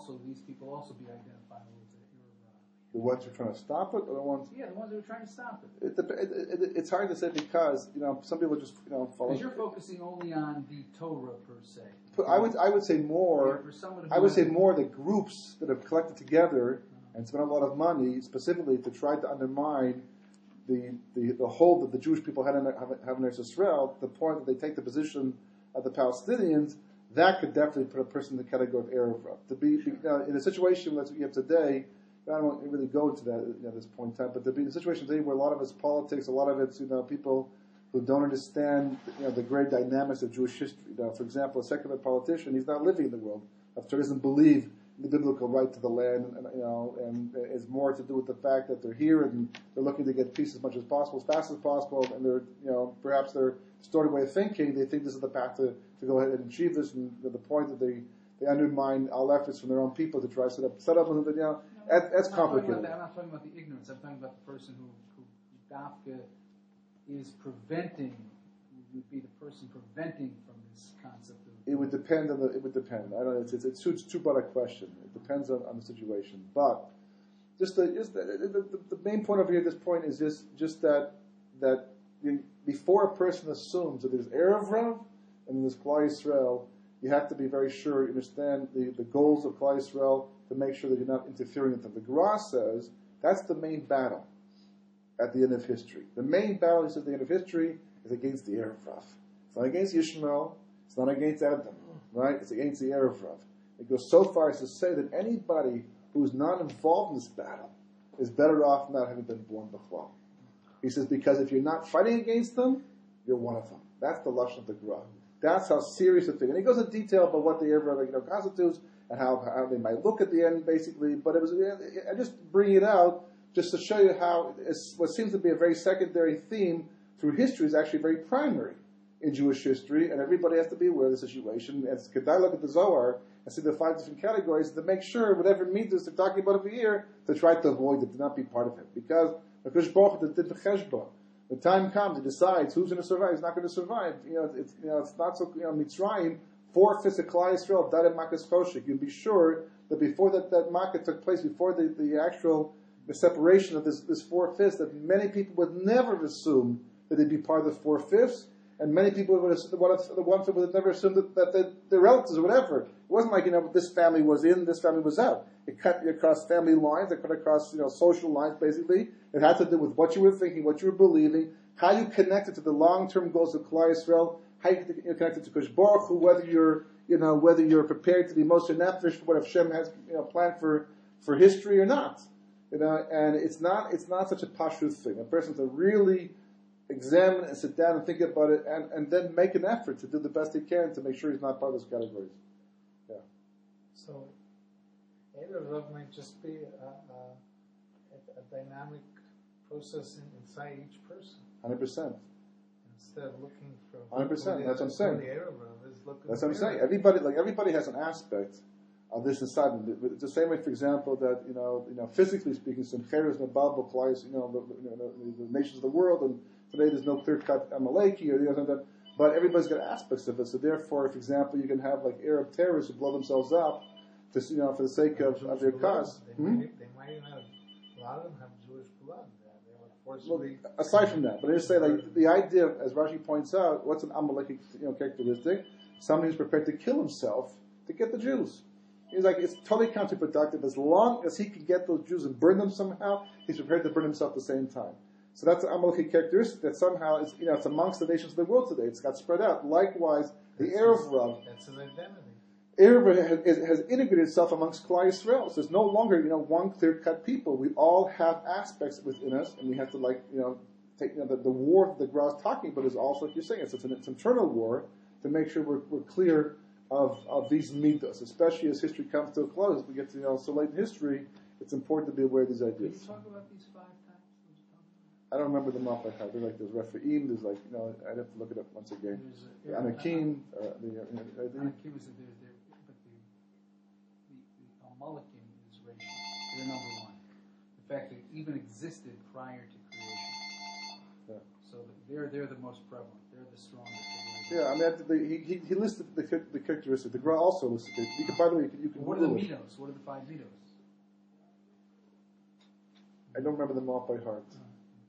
B: would these people also be identifiable as an Erev Rav?
A: The ones who are trying to stop it, or the ones?
B: Yeah, the ones who are trying to stop it.
A: It's hard to say because some people just follow.
B: Because you're focusing only on the Torah, per se.
A: I would say more. I would say more the groups that have collected together and spent a lot of money specifically to try to undermine the hold that the Jewish people have in Eretz Israel, the point that they take the position of the Palestinians, that could definitely put a person in the category of Erev Rav. To be in a situation that's what you have today, I don't want to really go into that at this point in time, but to be in a situation today where a lot of it's politics, a lot of it's people who don't understand the great dynamics of Jewish history. For example, a secular politician, he's not living in the world. After he doesn't believe the biblical right to the land, and it's more to do with the fact that they're here and they're looking to get peace as much as possible, as fast as possible, and they're, perhaps their distorted way of thinking, they think this is the path to go ahead and achieve this, and to the point that they undermine all efforts from their own people to try to set up, that's complicated.
B: I'm not talking about the ignorance. I'm talking about the person who Dafka is preventing, would be the person preventing from this concept of.
A: It would depend. It would depend. I don't know. It's too broad a question. It depends on the situation. But just the main point over here at this point is just that before a person assumes that there's Erev Rav and there's Klal Yisrael, you have to be very sure you understand the goals of Klal Yisrael to make sure that you're not interfering with them. The Gra says that's the main battle at the end of history. The main battle, he says, at the end of history is against the Erev Rav. It's not against Yishmael. It's not against Adam, right? It's against the Erev Rav. It goes so far as to say that anybody who's not involved in this battle is better off not having been born b'chlal. He says, because if you're not fighting against them, you're one of them. That's the lashon of the Gra. That's how serious the thing. And he goes into detail about what the Erev Rav constitutes and how they might look at the end, basically. But I just bring it out just to show you how what seems to be a very secondary theme through history is actually very primary in Jewish history, and everybody has to be aware of the situation. And could I look at the Zohar and see the 5 different categories to make sure whatever mitzvahs they're talking about over here, to try to avoid it, to not be part of it. Because the time comes, it decides who's going to survive, who's not going to survive. It's not so. Mitzrayim 4/5 of Klal Yisrael died at Makas Choshek. You can be sure that before that Makkah took place, before the actual separation of this 4/5, that many people would never have assumed that they'd be part of the 4/5. And many people would have, the ones that would have never assumed that their relatives or whatever. It wasn't like, this family was in, this family was out. It cut across family lines, it cut across, social lines, basically. It had to do with what you were thinking, what you were believing, how you connected to the long-term goals of Klal Yisrael, how you connected to Kosh Baruch Hu, whether you're prepared to be Moshe Nefesh for what Hashem has, planned for history or not. And it's not such a pashut thing. A person to really examine and sit down and think about it, and then make an effort to do the best he can to make sure he's not part of those categories. Yeah.
D: So, Erev Rav might just be a dynamic process inside each person.
A: 100%.
D: Instead of looking for
A: 100%. That's what I'm saying.
D: The Erev Rav is looking.
A: That's what I'm saying. Everybody has an aspect of this inside. It's the same way, for example, that physically speaking, some Cheres Nabal applies, the nations of the world, and today there's no clear-cut Amaleki or something, but everybody's got aspects of it. So therefore, for example, you can have like Arab terrorists who blow themselves up, to for the sake of their cause.
D: They might have, a lot of them have Jewish blood. They were forcibly.
A: Well, aside from that, but I just say like the idea, as Rashi points out, what's an Amaleki characteristic? Somebody who's prepared to kill himself to get the Jews. He's like, it's totally counterproductive. As long as he can get those Jews and burn them somehow, he's prepared to burn himself at the same time. So that's an Amaleki characteristic that somehow is, it's amongst the nations of the world today. It's got spread out. Likewise, the Erev Rav.
D: That's his identity.
A: Erev Rav has integrated itself amongst Klal Yisrael. So there's no longer, one clear-cut people. We all have aspects within us, and we have to take, the war that the Gra is talking about is also, like you're saying, it's an internal war to make sure we're clear of these midos, especially as history comes to a close. We get to, so late in history, it's important to be aware of these ideas.
B: Can you talk about these 5 types?
A: I don't remember them off by heart. There's Rephaim, there's I'd have to look it up once again. Anakim,
B: Anakim is there, but the Amalekim is racial. They're number 1. The fact that it even existed prior to creation.
A: Yeah.
B: So they're the most prevalent. They're the strongest.
A: Yeah, he listed the characteristics. The Gra also listed it. You can, by the way, you can.
B: What are the midos? What are the 5 midos?
A: I don't remember them off by heart.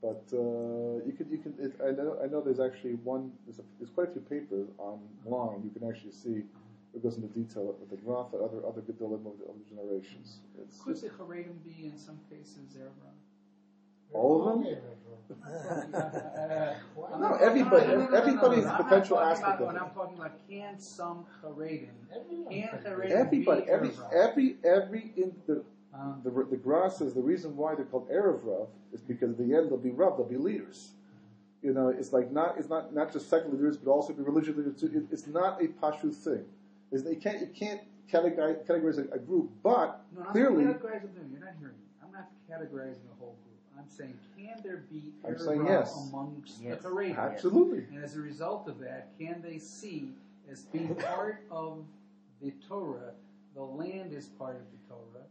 A: But you can. I know. There's actually one. There's quite a few papers online. You can actually see. It goes into detail with the Graf and other Gedolim of the generations.
B: Could the Haredim be in some cases Erev?
A: All of them? No, everybody's potential aspect of it.
B: When I'm talking about can some Haredim?
A: Everybody, the Gra says the reason why they're called Erev Rav is because at the end they'll be Rav, they'll be leaders. It's not just secular leaders, but also be religious leaders too. It's not a pashut thing. You categorize a group, but
B: No,
A: clearly,
B: I'm not categorizing them. You're not hearing me. I'm not categorizing the whole group. I'm saying, can there be
A: I'm
B: error
A: saying yes.
B: amongst
C: Yes.
B: the Haredim?
A: absolutely.
B: And as a result of that, can they see as being part of the Torah, the land is part of the Torah,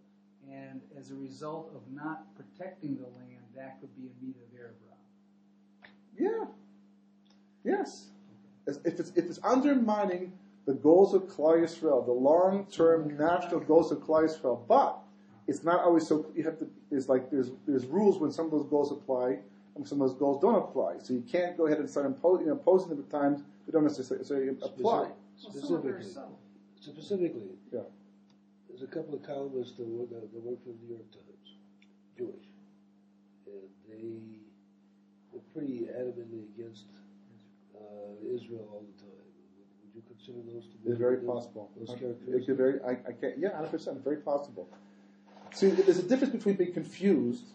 B: and as a result of not protecting the land, that could be a meat of error.
A: Yeah. Yes. If it's undermining the goals of Klal Yisrael, the long-term national goals of Klal Yisrael, but it's not always so. You have to. There's rules when some of those goals apply and some of those goals don't apply. So you can't go ahead and start imposing them at times that don't necessarily apply.
E: Specifically,
A: Yeah.
E: there's a couple of columnists that work for the New York Times, Jewish, and they were pretty adamantly against Israel all the time. Would you consider those to be?
A: It's very possible.
E: Those
A: It
E: characteristics.
A: could I can't. Yeah, 100%. Very possible. See, there's a difference between being confused,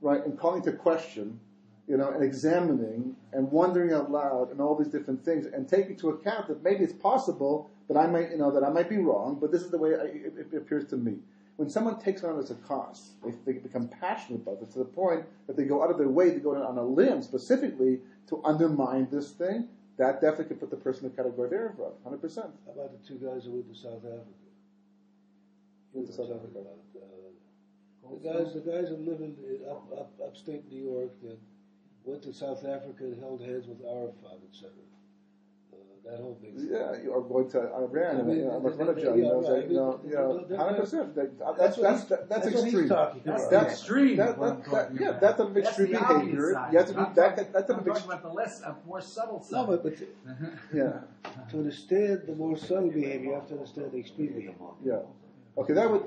A: right, and calling to question, and examining and wondering out loud and all these different things, and taking into account that maybe it's possible that I might be wrong, but this is the way it appears to me. When someone takes it on as a cause, they become passionate about it to the point that they go out of their way to go on a limb specifically to undermine this thing. That definitely could put the person in the category of error, 100%.
E: How about the two guys who went to South Africa?
A: Went to South Africa.
E: The guys that live in upstate New York that went to South Africa and held hands with Arafat, etc. That whole big thing.
A: Yeah, you are going to Iran and
E: right.
A: 100%. That's extreme.
B: That's extreme.
A: That's an extreme behavior.
B: Side.
A: You have to be that's
B: I'm talking about the less, more subtle side.
E: No, but
A: yeah,
E: to understand the more subtle behavior, you have to understand the extreme behavior.
A: yeah. Okay, that would.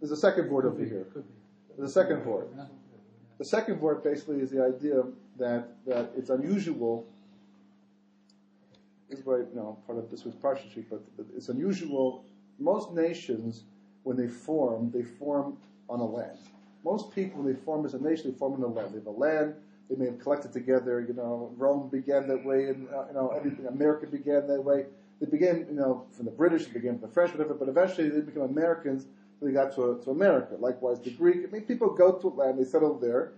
A: There's a second board over here. There's a second board. The second board basically is the idea that it's unusual. This is why part of this was PARSHA sheet, but it's unusual. Most nations, when they form on a land. Most people, when they form as a nation, they form on a land. They have a land. They may have collected together. Rome began that way, and everything. America began that way. They began, from the British, they began from the French, whatever. But eventually, they became Americans. They got to America. Likewise, the Greek. People go to a land. They settled there.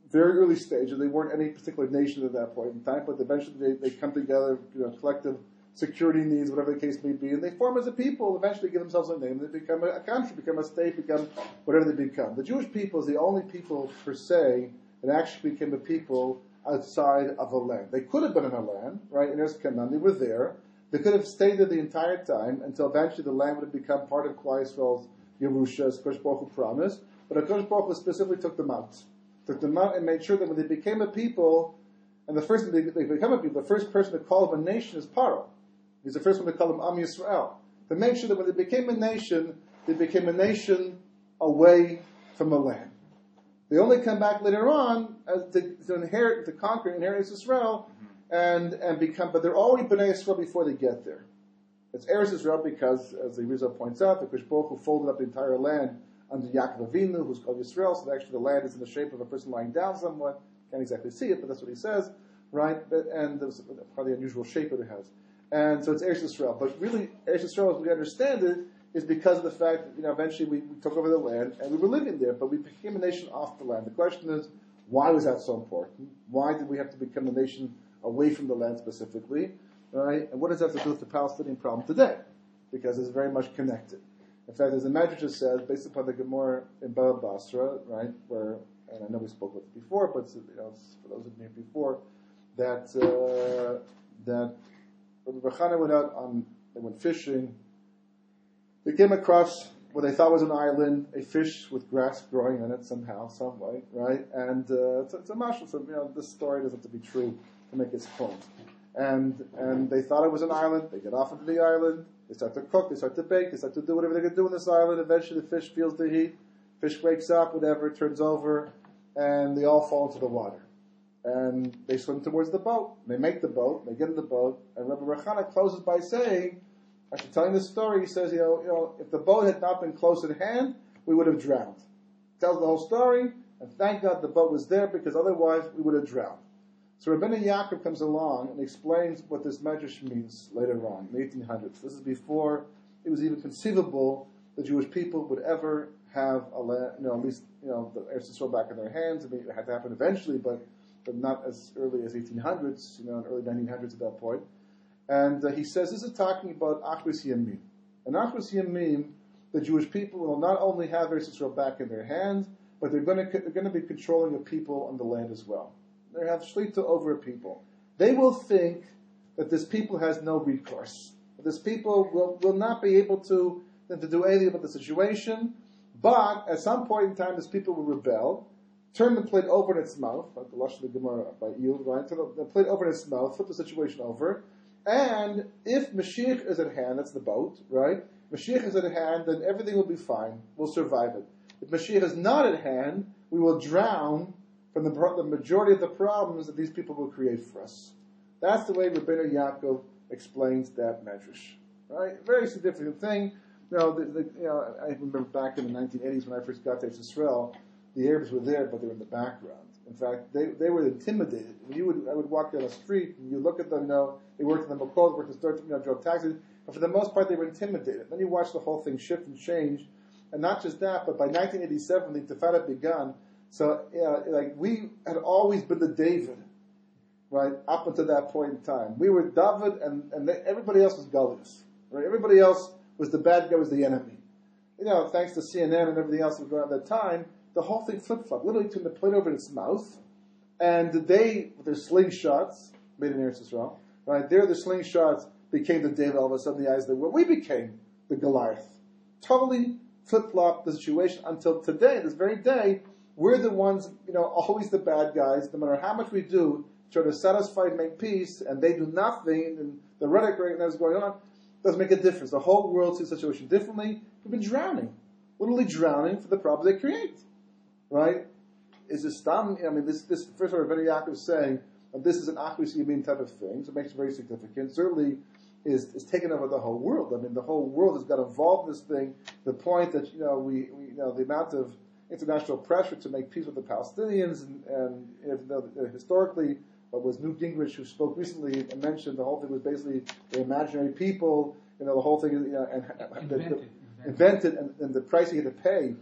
A: Very early stage, and they weren't any particular nation at that point in time, but eventually they come together, collective security needs, whatever the case may be, and they form as a people, eventually give themselves a name, they become a country, become a state, become whatever they become. The Jewish people is the only people, per se, that actually became a people outside of a land. They could have been in a land, right, in Eretz Canaan, they were there, they could have stayed there the entire time, until eventually the land would have become part of Klal Yisrael's Yerusha, as Kosh Baruch Hu promised, but Kosh Baruch Hu specifically took them out and made sure that when they became a people, and the first they become a people, the first person to call them a nation is Paro. He's the first one to call them Am Yisrael. To make sure that when they became a nation, they became a nation away from the land. They only come back later on to inherit, to conquer, inherit Israel, and become. But they're already Bnei Israel before they get there. It's Eretz Israel because, as the Rizal points out, the Kosh Baruch Hu folded up the entire land under Yaakov Avinu, who's called Yisrael, so actually the land is in the shape of a person lying down somewhat. Can't exactly see it, but that's what he says, right? And there's probably the unusual shape that it has. And so it's Eretz Yisrael. But really, Eretz Yisrael, as we understand it, is because of the fact that eventually we took over the land and we were living there, but we became a nation off the land. The question is, why was that so important? Why did we have to become a nation away from the land specifically? Right? And what does that have to do with the Palestinian problem today? Because it's very much connected. In fact, as the Medrash just says, based upon the Gemara in Baba Basra, right, where, and I know we spoke about it before, but for those who knew before, that Rabbi Chana went out they went fishing. They came across what they thought was an island, a fish with grass growing on it somehow, some way, right? And it's a mashal, so this story doesn't have to be true to make its point. And they thought it was an island. They get off into the island. They start to cook. They start to bake. They start to do whatever they can do on this island. Eventually, the fish feels the heat. Fish wakes up, whatever, turns over, and they all fall into the water. And they swim towards the boat. They make the boat. They get in the boat. And Rabbi Rechana closes by saying, after telling this story, he says, if the boat had not been close at hand, we would have drowned. Tells the whole story, and thank God the boat was there, because otherwise we would have drowned. So Rabbeinu Yaakov comes along and explains what this medrash means later on, in the 1800s. This is before it was even conceivable the Jewish people would ever have a land, at least, the Eretz Yisrael back in their hands. I mean, it had to happen eventually, but not as early as 1800s, early 1900s at that point. And he says this is talking about Achris Yamim. And Achris Yamim, the Jewish people will not only have Eretz Yisrael back in their hands, but they're going to be controlling a people on the land as well. They have shlita over a people. They will think that this people has no recourse. This people will not be able to do anything about the situation, but at some point in time, this people will rebel, turn the plate over in its mouth, like the Lashon Gemara by you, right? Turn the plate over in its mouth, flip the situation over, and if Mashiach is at hand, that's the boat, right? Mashiach is at hand, then everything will be fine. We'll survive it. If Mashiach is not at hand, we will drown from the majority of the problems that these people will create for us. That's the way Rabbeinu Yaakov explains that medrash, right? Very significant thing. I remember back in the 1980s when I first got to Israel, the Arabs were there, but they were in the background. In fact, they were intimidated. I would walk down the street, and you look at them, they worked in the Makol, worked in stores, drove taxis, but for the most part, they were intimidated. Then you watch the whole thing shift and change, and not just that, but by 1987, the Intifada began. So, we had always been the David, right, up until that point in time. We were David, and everybody else was Goliath, right? Everybody else was the bad guy, was the enemy. Thanks to CNN and everything else that was going on at that time, the whole thing flip-flopped. Literally turned the plate over in its mouth, and with their slingshots, made in Eretz Yisrael, right, their slingshots became the David all of a sudden in the eyes of the world. We became the Goliath. Totally flip-flopped the situation until today, this very day, we're the ones, always the bad guys, no matter how much we do, try to satisfy and make peace, and they do nothing, and the rhetoric right now is going on, doesn't make a difference. The whole world sees the situation differently. We've been drowning, literally drowning for the problems they create, right? Is this stam? This first of all, Rabbi Yaakov is saying that this is an Achris Yamin type of thing, so it makes it very significant. Certainly is taken over the whole world. The whole world has got involved in this thing. The point that we the amount of international pressure to make peace with the Palestinians, and historically. But was Newt Gingrich, who spoke recently and mentioned the whole thing was basically the imaginary people, the whole thing, invented and the price he had to pay,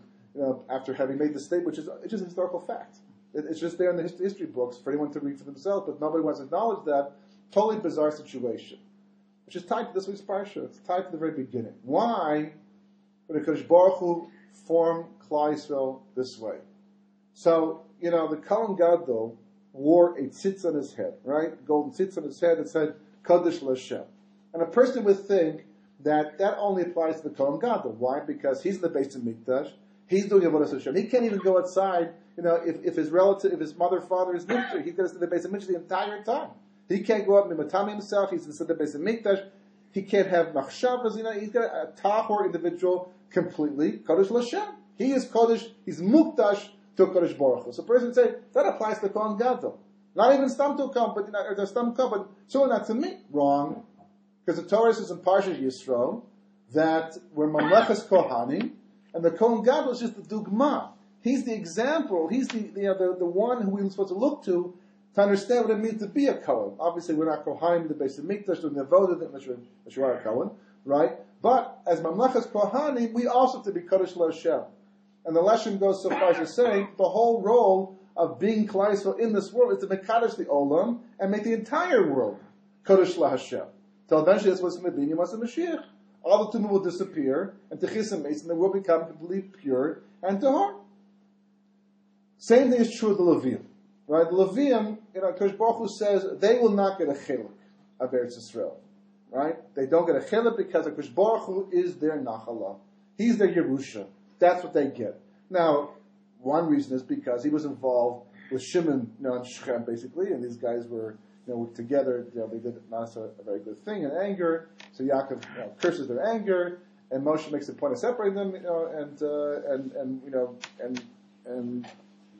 A: after having made the statement, which is it's just a historical fact. It's just there in the history books for anyone to read for themselves, but nobody wants to acknowledge that. Totally bizarre situation, which is tied to this week's parsha. It's tied to the very beginning. Why would HaKadosh Baruch Hu form Klal Yisrael this way? So, the Kohen Gadol wore a tzitz on his head, right? Golden tzitz on his head that said, Kodesh L'Hashem. And a person would think that only applies to the Kohen Gadol. Why? Because he's in the Beis Hamikdash. He's doing Avodas Hashem. He can't even go outside, if his relative, if his mother, father is Nifter, he's going to stay in the Beis Hamikdash the entire time. He can't go out and Mimatami himself. He's in the Beis Hamikdash. He can't have machshavas, he's got a tahor individual completely. Kodesh L'Hashem. He is Kodesh, he's Mukdash to Kodesh Baruch Hu. So a person would say, that applies to Kohen Gadol. Not even Stam to Kohen, or the Stam Kohen, but so not to me. Wrong. Because the Torah says in PARSHA Yisro that we're Mamlechas Kohanim, and the Kohen Gadol is just the Dugma. He's the example. He's the one who we're supposed to look to understand what it means to be a Kohen. Obviously, we're not Kohanim, the Beis Hamikdash, doing the Avodah, unless you are a Kohen, right? But as Mamlechas Kohanim, we also have to be Kodesh L'Hashem. And the lesson goes so far as to say the whole role of being Klal Yisrael in this world is to mekadosh the Olam and make the entire world Kodesh LaHashem. Till eventually that's what's going to be Yom Mashiach. All the tumah will disappear, and Techis and Mason, and the world become completely pure and tahor. Same thing is true of the Levium. Right? The Levium, Kodesh Baruch Hu says they will not get a chiluk of Eretz Yisrael. Right? They don't get a chiluk because Kodesh Baruch Hu is their Nachalah. He's their Yerusha. That's what they get. Now, one reason is because he was involved with Shimon, and Shechem, basically, and these guys were, together. They did not a very good thing in anger. So Yaakov curses their anger, and Moshe makes a point of separating them. And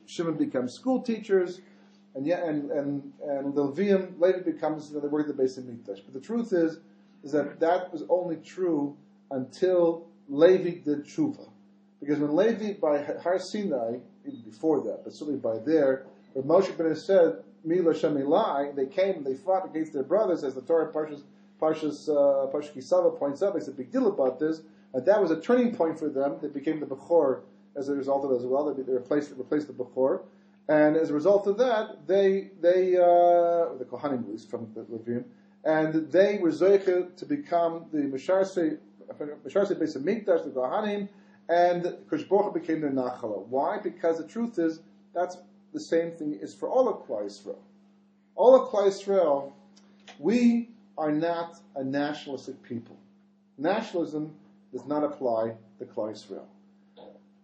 A: Shimon becomes school teachers, and the Levium later becomes they work at the Beis Hamikdash. But the truth is that was only true until Levi did tshuva. Because when Levi, by Har Sinai, even before that, but certainly by there, when Moshe ben said, Mi L'Shem Elai, they came and they fought against their brothers, as the Torah Parshas Parsha Kisava points out, makes a big deal about this, that was a turning point for them. They became the Bechor as a result of it as well. They replaced the Bechor. And as a result of that, the Kohanim, at least from the Levim, and they were Zoiche to become the Misharsei Beis HaMikdash, the Kohanim, and Kosh Baruch Hu became their Nachala. Why? Because the truth is, that's the same thing is for all of Klal Yisrael. All of Klal Yisrael, we are not a nationalistic people. Nationalism does not apply to Klal Yisrael.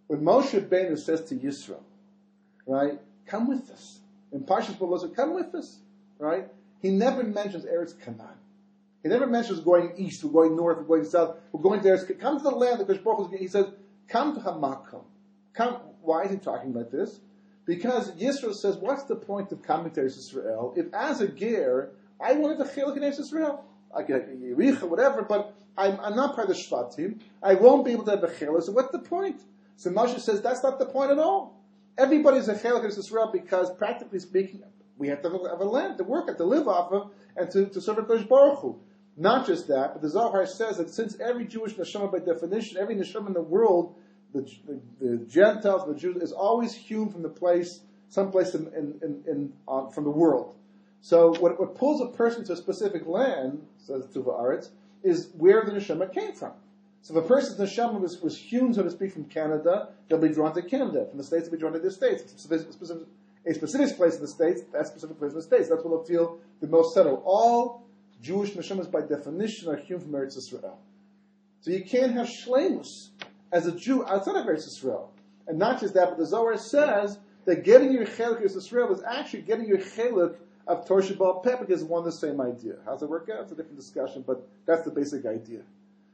A: When Moshe Rabbeinu says to Yisrael, right, come with us. In Parshas Balozah, come with us, right? He never mentions Eretz Canaan. He never mentions going east, we're going north, we're going south, we're going to Eretz. Come to the land that Kosh Baruch Hu, he says, come to Hamakom. Come. Why is he talking like this? Because Yisrael says, what's the point of coming to Eretz Yisrael if as a ger, I wanted to chiluk in Eretz Yisrael? I get Yericha, whatever, but I'm not part of the Shvatim. I won't be able to have a chiluk, so what's the point? So Moshe says, that's not the point at all. Everybody's a chiluk in Eretz Yisrael because, practically speaking, we have to have a land to work at, to live off of, and to serve a Kosh Baruch Hu. Not just that, but the Zohar says that since every Jewish neshama, by definition, every neshama in the world, the Gentiles, the Jews, is always hewn from the place, someplace from the world. So what pulls a person to a specific land, says Tuva Aretz, is where the neshama came from. So if a person's neshama was hewn, so to speak, from Canada, they'll be drawn to Canada. From the States, they'll be drawn to the States. A specific place in the States, that specific place in the States. That's what will feel the most settled. All Jewish neshamas, by definition, are hewn from Eretz Yisrael. So you can't have shlemus as a Jew outside of Eretz Yisrael. And not just that, but the Zohar says that getting your chelik Eretz Yisrael is actually getting your chelik of Torah Sheba'al Peh, because it's one and the same idea. How's it work out? It's a different discussion, but that's the basic idea.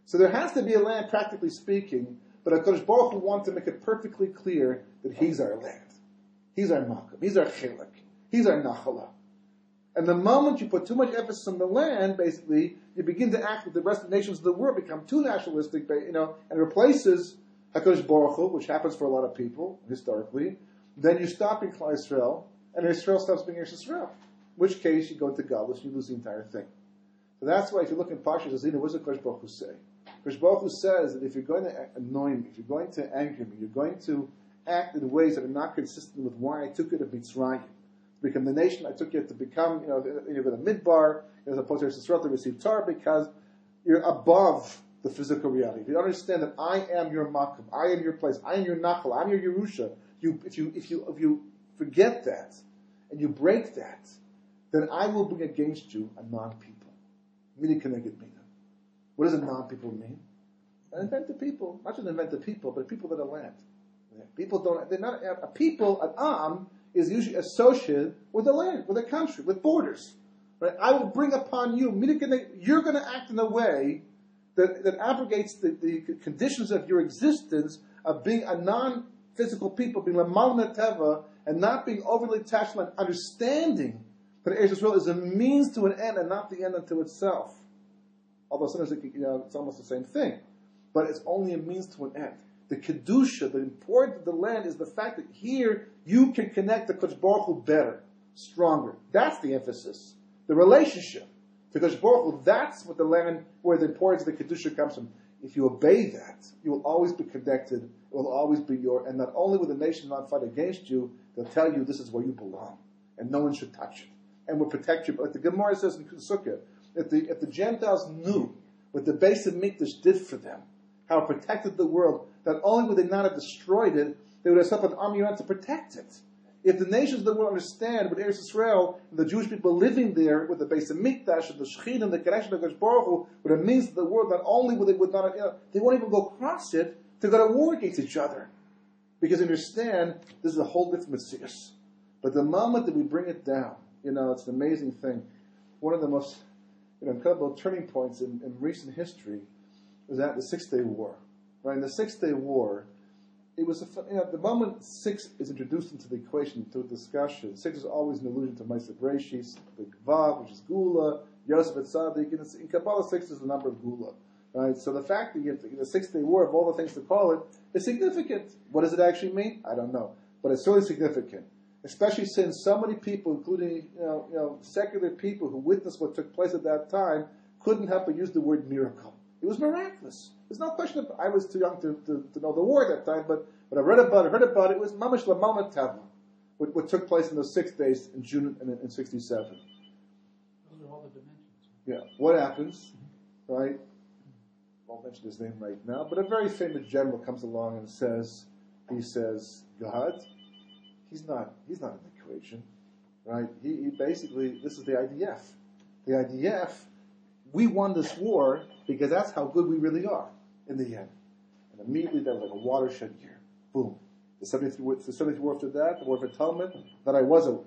A: So there has to be a land, practically speaking, but HaKadosh Baruch Hu wants to make it perfectly clear that He's our land. He's our makom. He's our chelik. He's our nachala. And the moment you put too much emphasis on the land, basically, you begin to act with the rest of the nations of the world, become too nationalistic, and replaces HaKadosh Baruch Hu, which happens for a lot of people, historically. Then you stop in Klal Yisrael, and Israel stops being Israel. In which case, you go into Galus, you lose the entire thing. So that's why if you look in PARSHA Zazina, what does HaKadosh Baruch Hu say? HaKadosh Baruch Hu says that if you're going to annoy me, if you're going to anger me, you're going to act in ways that are not consistent with why I took you to Mitzrayim, to become the nation I took you to become, you're going to Midbar, as opposed to Israel to receive Torah, because you're above the physical reality. If you understand that I am your makom, I am your place, I am your nachal, I am your Yerusha, if you forget that, and you break that, then I will bring against you a non-people. Mina keneged mina. What does a non-people mean? An invented people, not just invented people, but people that are land. People they're not, a people, an am, is usually associated with the land, with the country, with borders. Right? I will bring upon you, you're going to act in a way that abrogates the conditions of your existence of being a non-physical people, being lamal neteva, and not being overly attached to understanding that Eretz Yisrael is a means to an end and not the end unto itself. Although sometimes it's almost the same thing. But it's only a means to an end. The Kedusha, the importance of the land, is the fact that here you can connect to Kodesh Baruch Hu better, stronger. That's the emphasis. The relationship to Kodesh Baruch Hu, that's what the land, where the importance of the Kedusha comes from. If you obey that, you will always be connected. It will always be your, and not only will the nation not fight against you, they'll tell you this is where you belong, and no one should touch it, and will protect you. But like the Gemara says in Sukkah, if the Gentiles knew what the Beis HaMikdash did for them, how it protected the world, not only would they not have destroyed it, they would have set up an army around to protect it. If the nations of the world understand with Eretz Yisrael, and the Jewish people living there with the Beis HaMikdash and the Shechina and the connection of Kodesh Baruch Hu, what it means to the world, not only would they won't even go across it to go to war against each other. Because they understand this is a whole different Messiah. But the moment that we bring it down, it's an amazing thing. One of the most incredible turning points in recent history was at the 6-Day War. Right? In the 6-Day War, it was the moment 6 is introduced into the equation, to the discussion. 6 is always an allusion to Ma'aseh Bereshis, the Vav, which is Gula, Yosef et Tzadik. In Kabbalah, 6 is the number of Gula. Right? So the fact that you have the 6-Day War, of all the things to call it, is significant. What does it actually mean? I don't know, but it's certainly significant. Especially since so many people, including secular people who witnessed what took place at that time, couldn't help but use the word miracle. It was miraculous. There's no question of, I was too young to know the war at that time, but when I heard about it, it was mamash l'malma teva, what took place in those 6 days in June in 67.
B: Those are all the dimensions.
A: Yeah. What happens, right? I won't mention his name right now, but a very famous general comes along and says, God, he's not in the equation, right? He basically, this is the IDF. The IDF, we won this war because that's how good we really are in the end. And immediately that was like a watershed year. Boom. The 70th war after that, the war of atonement, that I wasn't,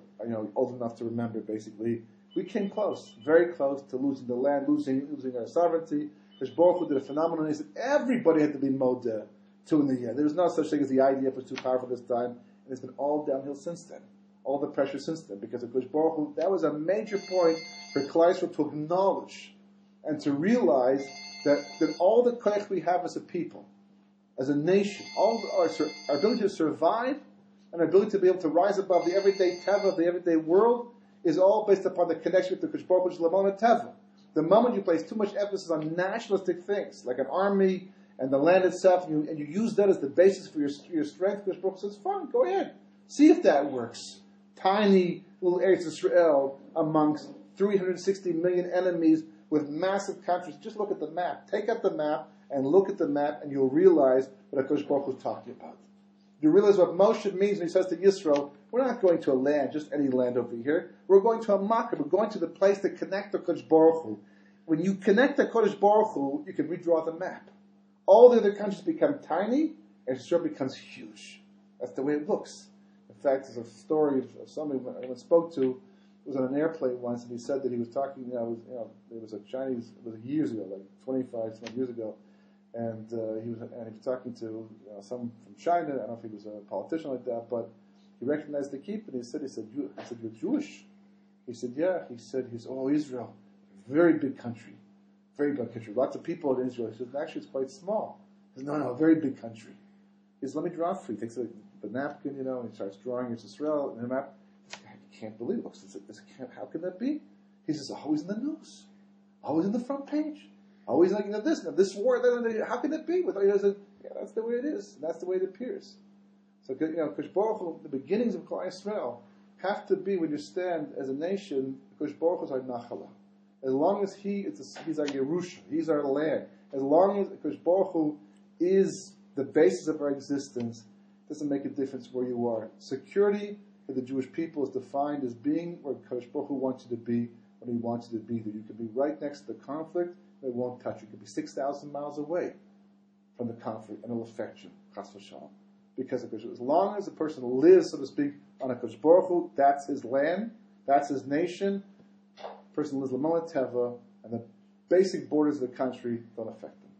A: old enough to remember. Basically, we came close, very close to losing the land, losing our sovereignty. Because Baruch Hu did a phenomenon. He said everybody had to be modeh to in the end. There was no such thing as the IDF was too powerful this time, and it's been all downhill since then. All the pressure since then, because of Baruch Hu, that was a major point for Klal Yisrael to acknowledge and to realize that all the koach we have as a people, as a nation, all our ability to survive and our ability to be able to rise above the everyday teva of the everyday world is all based upon the connection with the Kodesh Baruch Hu's Lamona Teva. The moment you place too much emphasis on nationalistic things, like an army and the land itself, and you use that as the basis for your strength, Kodesh Baruch Hu says, fine, go ahead. See if that works. Tiny little Eretz Israel amongst 360 million enemies with massive countries. Just look at the map. Take out the map and look at the map, and you'll realize what HaKadosh Baruch Hu is talking about. You realize what Moshe means when he says to Yisro, we're not going to a land, just any land over here. We're going to a Makkah. We're going to the place to connect to HaKadosh Baruch Hu. When you connect to HaKadosh Baruch Hu, you can redraw the map. All the other countries become tiny, and Israel becomes huge. That's the way it looks. In fact, there's a story of somebody I spoke to, was on an airplane once, and he said that he was talking, there was a Chinese, it was years ago, like 25 years ago, and he was talking to someone from China. I don't know if he was a politician like that, but he recognized the keep, and he said, you're Jewish? He said, yeah. He said, Israel, very big country, lots of people in Israel. He said, actually, it's quite small. He said, no, very big country. He said, let me draw for you. He takes the napkin, and he starts drawing Israel and the map. I can't believe it. How can that be? He says, always in the news, always in the front page, always like this war. How can it be? He said, yeah, that's the way it is. That's the way it appears. So, Kodesh Baruch Hu, the beginnings of Klal Yisrael have to be when you stand as a nation. Kodesh Baruch Hu is our nachala. As long as he's our Yerusha, he's our land. As long as Kodesh Baruch Hu is the basis of our existence, it doesn't make a difference where you are. Security for the Jewish people is defined as being where Kodesh Baruch Hu wants you to be when He wants you to be there. You could be right next to the conflict, and it won't touch you. You could be 6,000 miles away from the conflict, and it will affect you. Chas v'shalom. Because as long as a person lives, so to speak, on a Kodesh Baruch Hu, that's his land, that's his nation. The person lives l'mala teva, and the basic borders of the country don't affect him.